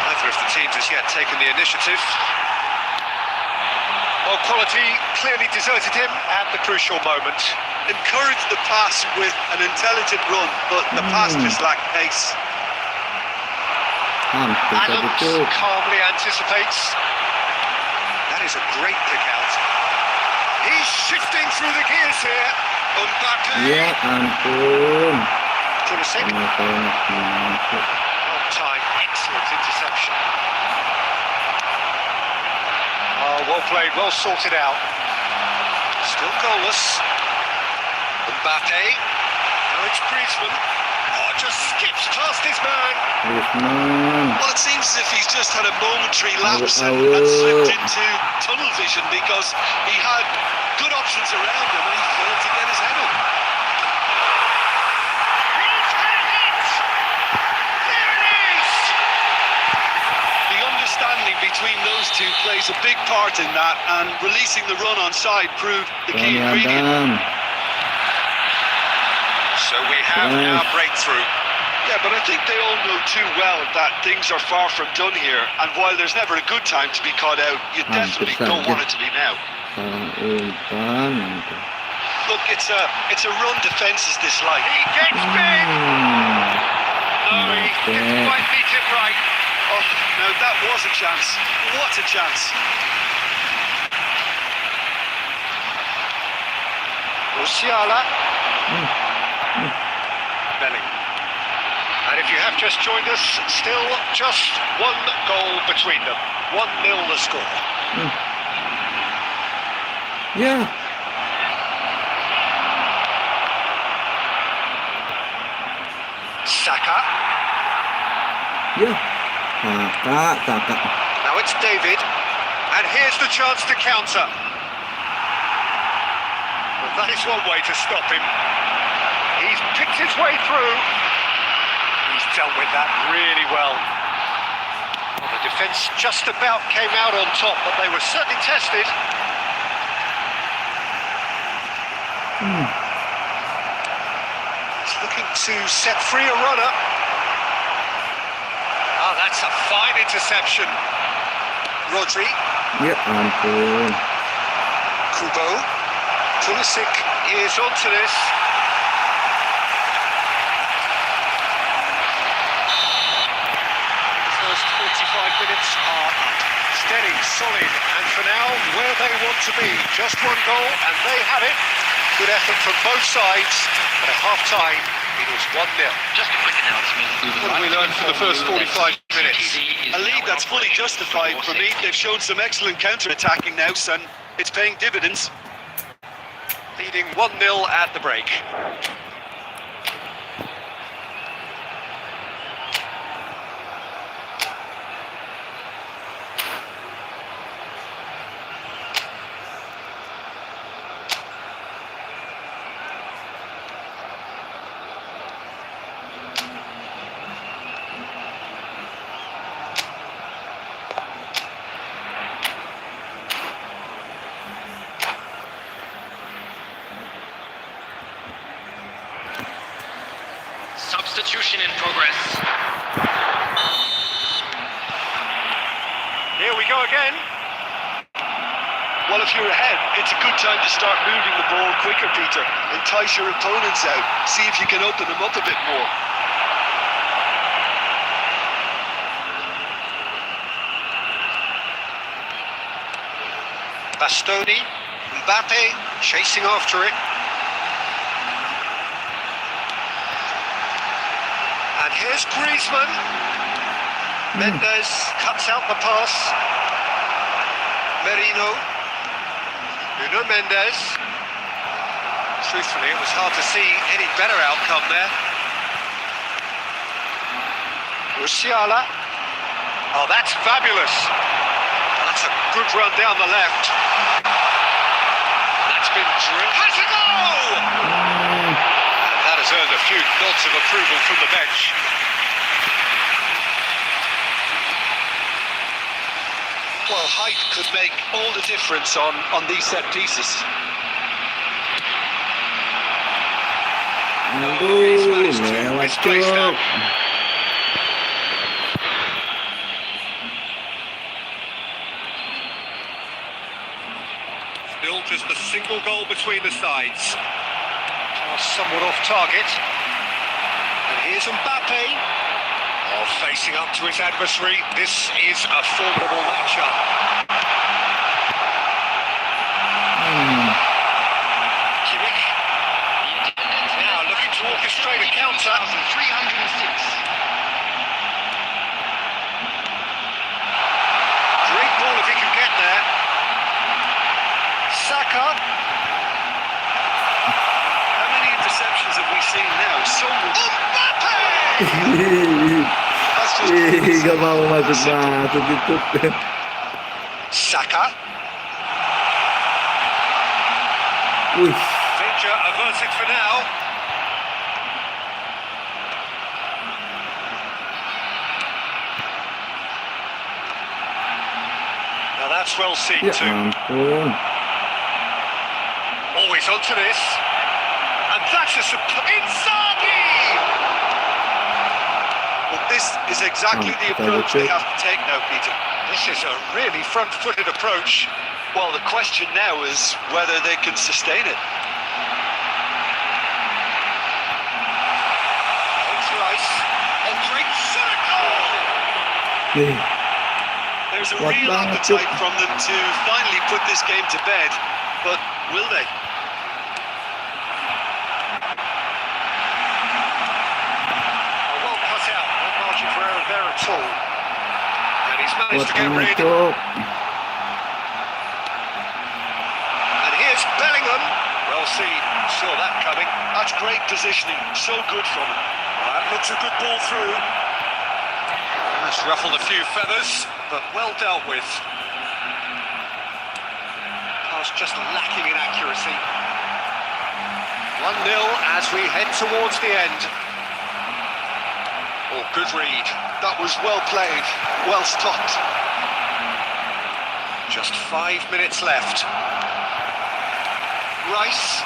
Neither of the teams has yet taken the initiative. Well, quality clearly deserted him at the crucial moment. Encouraged the pass with an intelligent run, but the pass just lacked pace. Hampir tadi Adams tuh. calmly anticipates. That is a great pick out. He's shifting through the gears here. Mbappe. Ya ampun. Pulisic. Masuk. On time, excellent interception. Oh, well played, well sorted out. Still goalless. Mbappe. Now it's Griezmann. Oh, just skips past his man. Griezmann. Well, it seems as if he's just had a momentary lapse and Awu. slipped into tunnel vision because he had good options around him and he failed to get his head up. He's had a hit. There it is. The understanding between those two plays a big part in that, and releasing the run on side proved the key Tony ingredient. Adam. So we have Yes. our breakthrough. Yeah, but I think they all know too well that things are far from done here, and while there's never a good time to be caught out, you definitely don't want it to be now. Salah umpan. Look, it's a run defence's dislike. He gets big. No, he didn't quite beat it right. Oh, now that was a chance. What a chance. Musiala. Belling. And if you have just joined us, still just one goal between them. 1-0 the score. Ya. Saka. Ya. Kakak. Now it's David. And here's the chance to counter. Well, that is one way to stop him. He's picked his way through. He's dealt with that really well. Well, the defence just about came out on top, but they were certainly tested. He's looking to set free a runner. Oh, that's a fine interception. Rodri. Ya ampun. Kubo. Pulisic is onto this. First 45 minutes are up. Steady, solid, and for now, where they want to be. Just one goal, and they have it. Good effort from both sides, but at half-time, it was 1-0. Just a quick announcement. What have we learned from the first 45 minutes? A lead that's fully justified for me. They've shown some excellent counter-attacking now, and it's paying dividends. Leading 1-0 at the break. Substitution in progress. Here we go again. Well, if you're ahead, it's a good time to start moving the ball quicker, Peter. Entice your opponents out. See if you can open them up a bit more. Bastoni, Mbappe chasing after it. And here's Griezmann. Mendes cuts out the pass. Merino. Nuno Mendes. Truthfully, it was hard to see any better outcome there. Musiala. Oh, that's fabulous. That's a good run down the left. That's been drilled. Has a goal! And that has earned a few nods of approval from the bench. Well, height could make all the difference on these set pieces. He's managed to misplace that. Still just a single goal between the sides. Somewhat off target. And here's Mbappe. Oh, facing up to his adversary. This is a formidable matchup. Kimmich. Now looking to orchestrate a counter. 306. Great ball if he can get there. Saka. How many interceptions have we seen now? So much. That's just Gak mau masuk gitu. Saka. Danger averted for now. Now that's well seen Ya too. ampun. Always onto this. And that's a Inzaghi! Well, this is exactly the approach they have to take now, Peter. This is a really front-footed approach. Well, the question now is whether they can sustain it. It's Rice. Entering circle! There's a What real bang, appetite Chip? from them to finally put this game to bed, but will they? Well cut out. No margin for error there at all. And he's managed Buat to get anak rid. cok. And here's Bellingham. Well seen. Saw that coming. That's great positioning. So good from him. That looks a good ball through. That's ruffled a few feathers, but well dealt with. Pass just lacking in accuracy. 1-0 as we head towards the end. Oh, good read. That was well played, well stopped. Just 5 minutes left. Rice.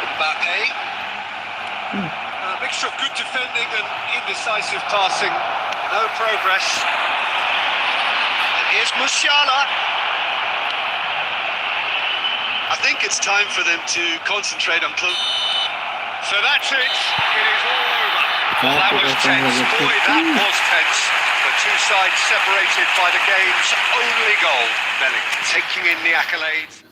Mbappe. A mixture of good defending and indecisive passing. No progress. And here's Musiala. I think it's time for them to concentrate on So that's it. It is all over. Well, that was tense. Boy, that was tense. The two sides separated by the game's only goal. Bellingham taking in the accolades.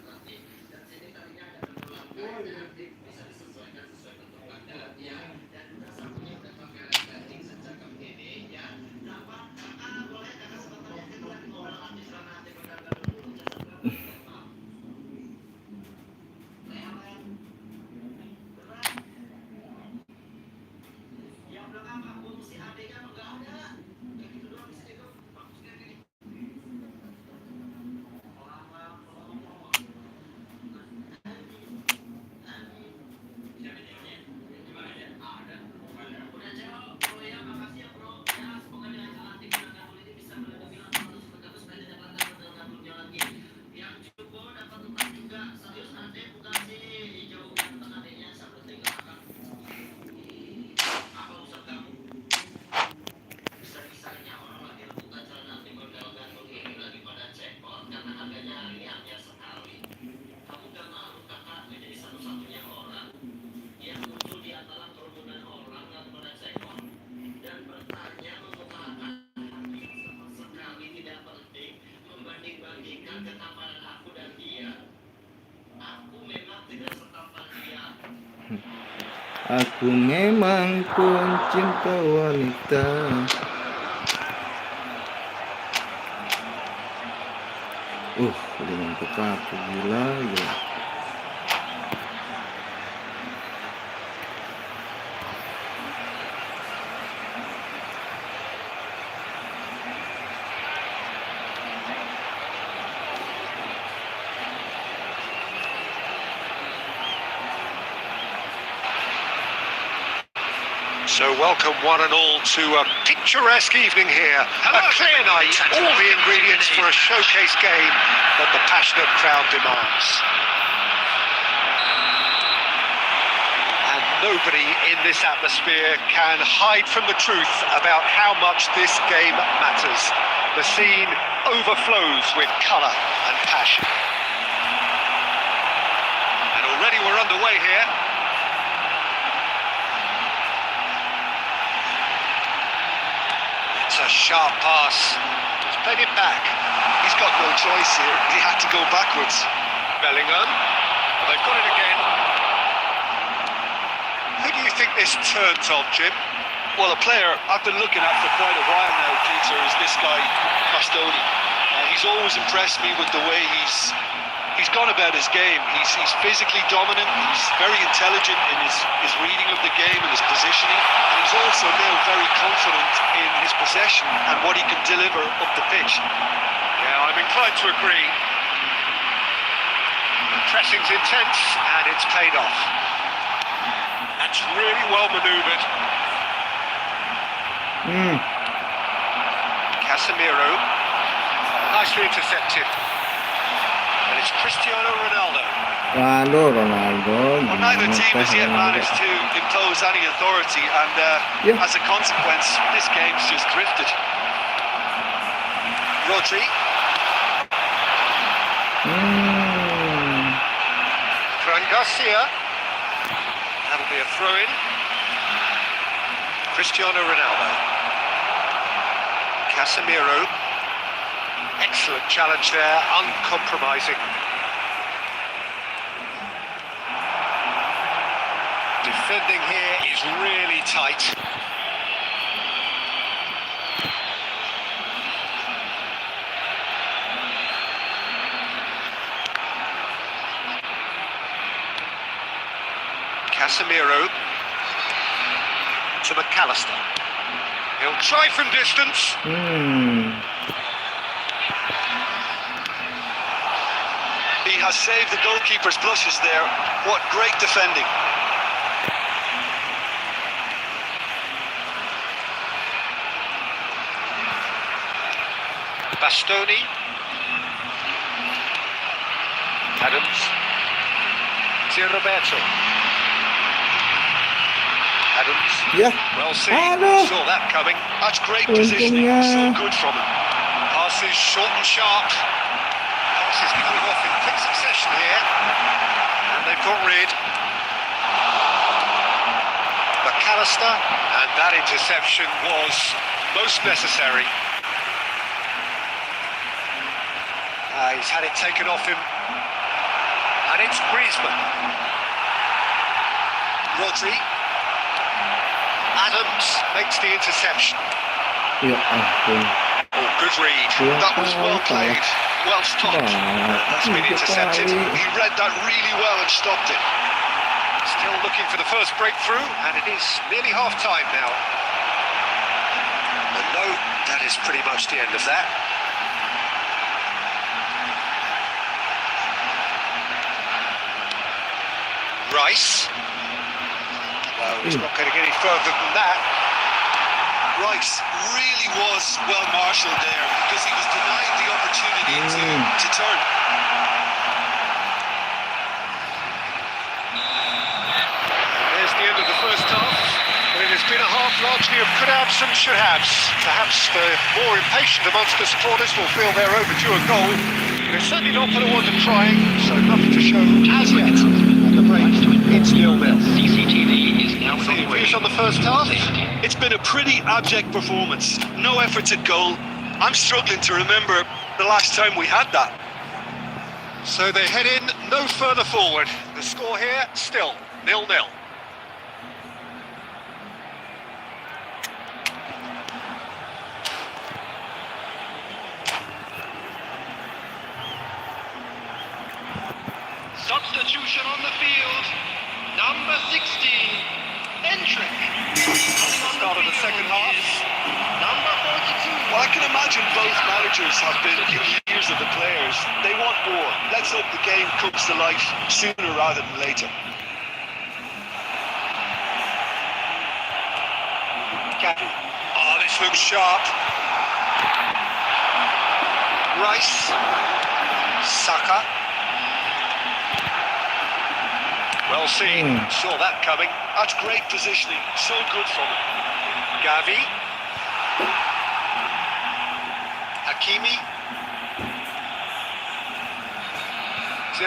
Aku memang pencinta wanita. Dengan aku gila. So welcome one and all to a picturesque evening here. A clear night, all the ingredients for a showcase game that the passionate crowd demands. And nobody in this atmosphere can hide from the truth about how much this game matters. The scene overflows with colour and passion. And already we're underway here. A sharp pass. He's played it back. He's got no choice here. He had to go backwards. Bellingham. Well, they've got it again. Who do you think this turns on, Jim? Well, a player I've been looking at for quite a while now, Peter, is this guy, Bastoni. He's always impressed me with the way he's gone about his game. He's physically dominant. He's very intelligent in his reading of the game and his positioning. And he's also now very confident in his possession and what he can deliver up the pitch. Yeah, I'm inclined to agree. The pressing's intense and it's paid off. That's really well manoeuvred. Casemiro. Nicely intercepted. And it's Cristiano Ronaldo. Ronaldo. Well, neither team has yet managed to impose any authority, and as a consequence, this game's just drifted. Rodri. Fran Garcia. That'll be a throw-in. Cristiano Ronaldo. Casemiro. Excellent challenge there, uncompromising. Defending here is really tight. Casemiro to McAllister. He'll try from distance. He has saved the goalkeeper's blushes there. What great defending. Bastoni. Adams. Roberto. Adams. Well seen. Saw that coming. That's great positioning. So good from him. Passes short and sharp. Passes coming off in quick succession here. And they've got rid. McAllister. And that interception was most necessary. He's had it taken off him. And it's Griezmann. Rodri. Adams makes the interception. Oh, good read. That was well played. Well stopped. That's been intercepted. He read that really well and stopped it. Still looking for the first breakthrough, and it is nearly half-time now. And no, that is pretty much the end of that. Rice. Well, he's not going to get any further than that. Rice really was well marshalled there because he was denied the opportunity to turn. There's the end of the first half. But it has been a half largely of could-haves and should-haves. Perhaps the more impatient amongst the supporters will feel they're overdue a goal. They're certainly not going to want to try, so nothing to show as yet. At the break, it's 0-0. CCTV is now Any views on the first half? It's been a pretty abject performance. No efforts at goal. I'm struggling to remember the last time we had that. So they head in no further forward. The score here still 0-0. Substitution on the field. Number 16, Endrick. Start of the second half. Number 42. Well, I can imagine both managers have been huge years of the players. They want more. Let's hope the game comes to life sooner rather than later. Oh, this looks sharp. Rice. Saka. Well seen. Saw that coming. That's great positioning. So good from him. Gavi. Hakimi.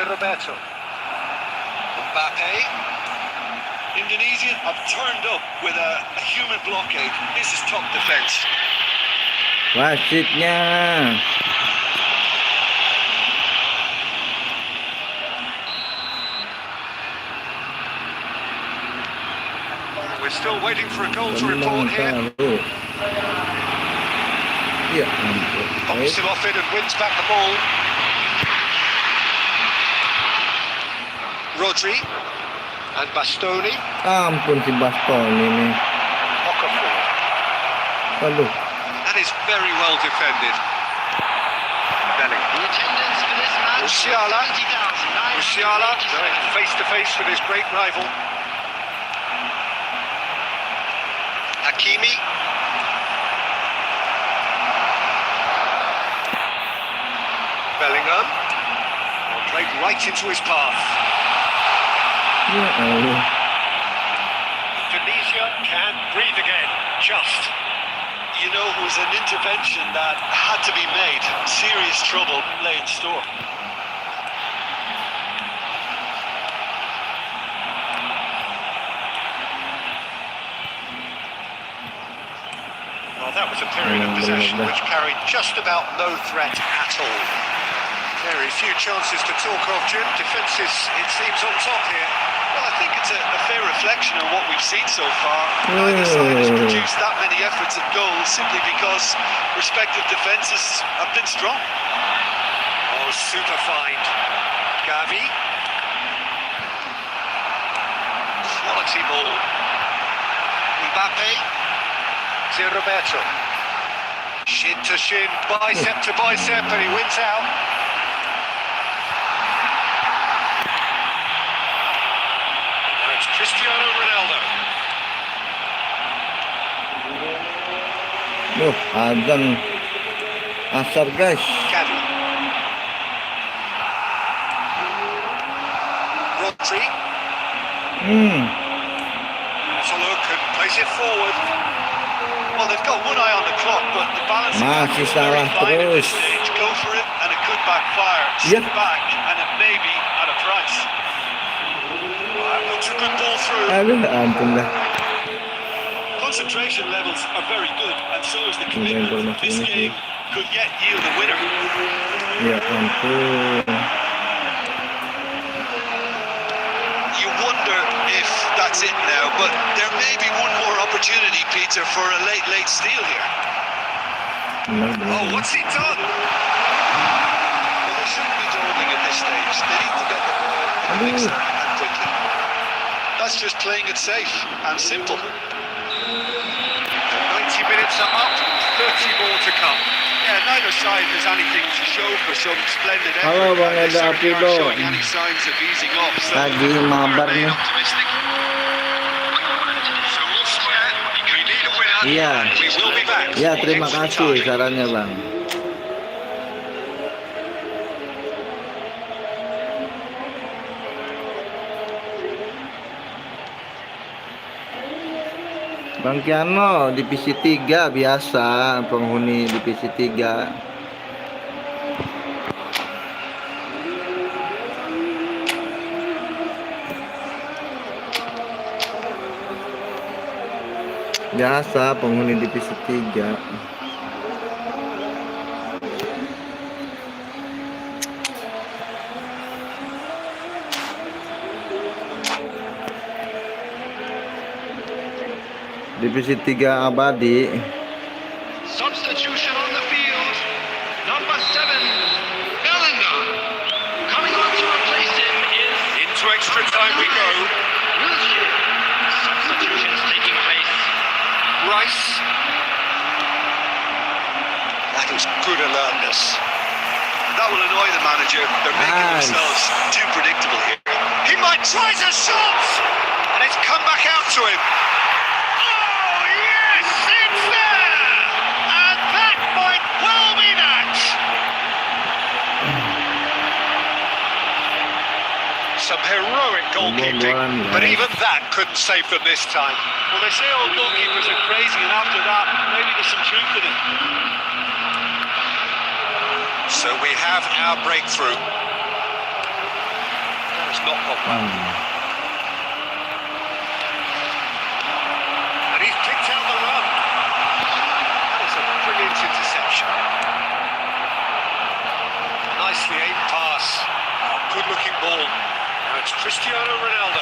Roberto. Mbappe. Indonesia have turned up with a human blockade. This is top defence. Wasitnya. We're still waiting for a goal to report here. Ya ampun. Pops him off it and wins back the ball. Rodri and Bastoni. Ampun si Bastoni nih. Okafor. Aduh. That is very well defended. Bellingham. The attendance for this match. Musiala. 20,987. Musiala going face to face with his great rival. Hakimi. Bellingham. Played right into his path. Ya Allah. Indonesia can breathe again. Just. You know, it was an intervention that had to be made. Serious trouble lay in store. Well, that was a period of possession which carried just about no threat at all. Very few chances to talk of, Jim. Defences, it seems, on top here. Well, I think it's a fair reflection on what we've seen so far. Neither side has produced that many efforts and goals simply because respective defences have been strong. Oh, super find. Gavi. Quality ball. Mbappe. Roberto. Shin to shin, bicep to bicep, and he wins out. Now it's Cristiano Ronaldo. Azan asar guys. Gavi. Rodri. Has a look and plays it forward. Well, they've got one eye on the clock, but the balance Masih is very salah fine at this terus. stage. Go for it, and it could backfire. Yep. Sit back, and it may be at a price. Well, that looks a good ball through. Aduh, ampun dah. Concentration levels are very good, and so is the commitment. This game could yet yield a winner. Ya ampun. You wonder if that's it now, but there may be one more opportunity, Peter, for a late steal here. Oh, what's he done? Well, they shouldn't be dawdling at this stage. They need to get the ball in the mixer and quickly. That's just playing it safe and simple. 90 minutes are up, 30 more to come. Yeah, neither side has anything to show for some splendid Halo, effort. Bang They Eda certainly aren't Apido. showing any signs of easing off. So Lagi mabar remain nih. optimistic. So elsewhere, we need a winner. Iya. We will be back. Ya, terima Extra kasih time. sarannya, Bang. Bang Kiano, divisi 3 biasa, penghuni divisi 3. Biasa penghuni divisi 3. Divisi 3 abadi. Substitution on the field. Number 7, Bellingham. Coming on to replace him is Into extra time we go. Substitution is taking place. Rice. That is good alertness. That will annoy the manager. They're making Nice. themselves too predictable here. He might try a shot, and it's come back out to him. Oh yes, it's there, and that might well be that. Some heroic goalkeeping, but even that couldn't save them this time. Well, they say all goalkeepers are crazy, and after that, maybe there's some truth in it. So we have our breakthrough. It's not gone well. And he's picked out the run. That is a brilliant interception. Nicely aimed pass. Oh, good looking ball. Now it's Cristiano Ronaldo.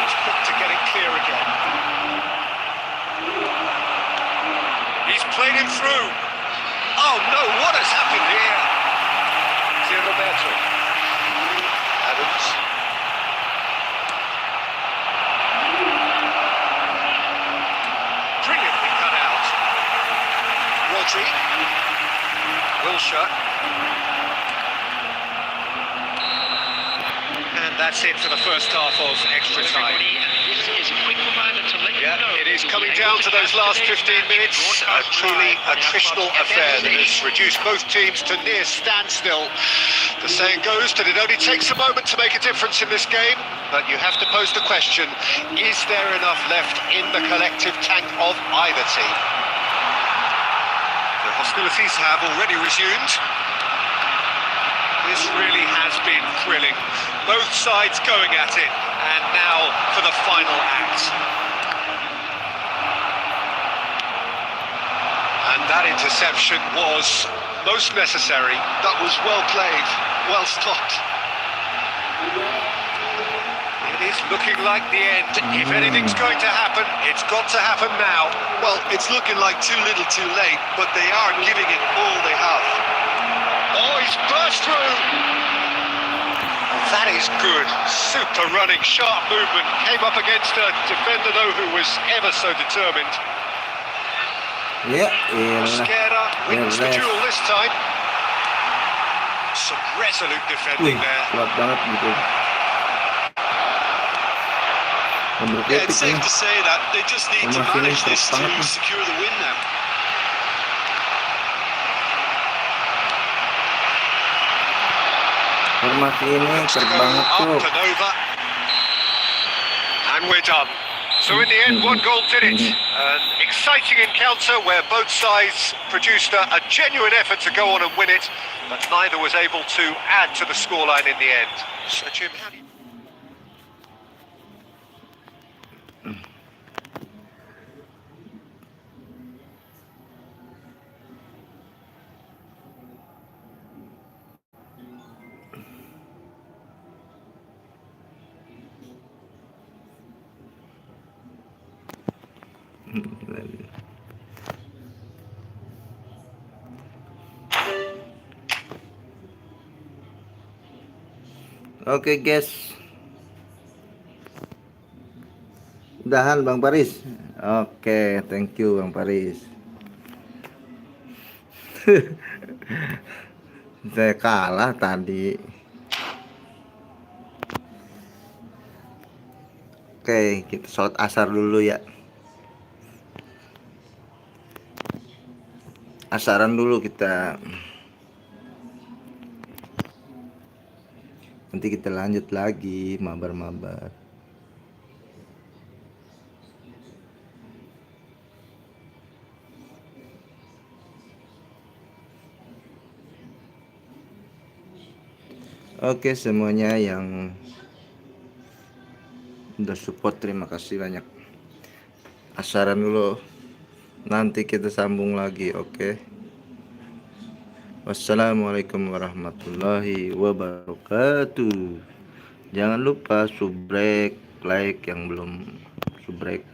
He's quick to get it clear again. He's played him through. Oh no, what has happened here? Roberto. Adams. Brilliantly cut out. Rodri. Wilshere. And that's it for the first half of extra time. This is a quick reminder to let you Yeah, know it is you'll be coming able down to catch those last today's 15 match minutes. A broadcast truly live on attritional NOTOG affair that FM has reduced both teams to near standstill. The saying goes that it only takes a moment to make a difference in this game, but you have to pose the question, is there enough left in the collective tank of either team? The hostilities have already resumed. This really has been thrilling. Both sides going at it, and now for the final act. And that interception was most necessary. That was well played, well stopped. It is looking like the end. If anything's going to happen, it's got to happen now. Well, it's looking like too little too late, but they are giving it all they have. Oh, he's burst through. That is good. Super running, sharp movement. Came up against a defender, though, who was ever so determined. Ya, Mosquera wins the Yes. duel this time. Some resolute Wih, defending there. kuat banget gitu. Yeah, it's safe to say that they just need to Masih manage this to banget nih. secure the win now. Formasi ini Looks to keras go banget up tuh. and over. And we're done. So in the end, one goal did it. An exciting encounter where both sides produced a genuine effort to go on and win it, but neither was able to add to the scoreline in the end. So Jim, how do you... Oke guys, udahan Bang Paris. Oke, thank you Bang Paris. Saya kalah tadi. Oke, kita sholat asar dulu ya. Asaran dulu kita. Nanti kita lanjut lagi mabar-mabar. Oke semuanya yang udah support, terima kasih banyak. Asaran dulu, nanti kita sambung lagi. Oke. Wassalamualaikum warahmatullahi wabarakatuh. Jangan lupa subrek, like yang belum subrek.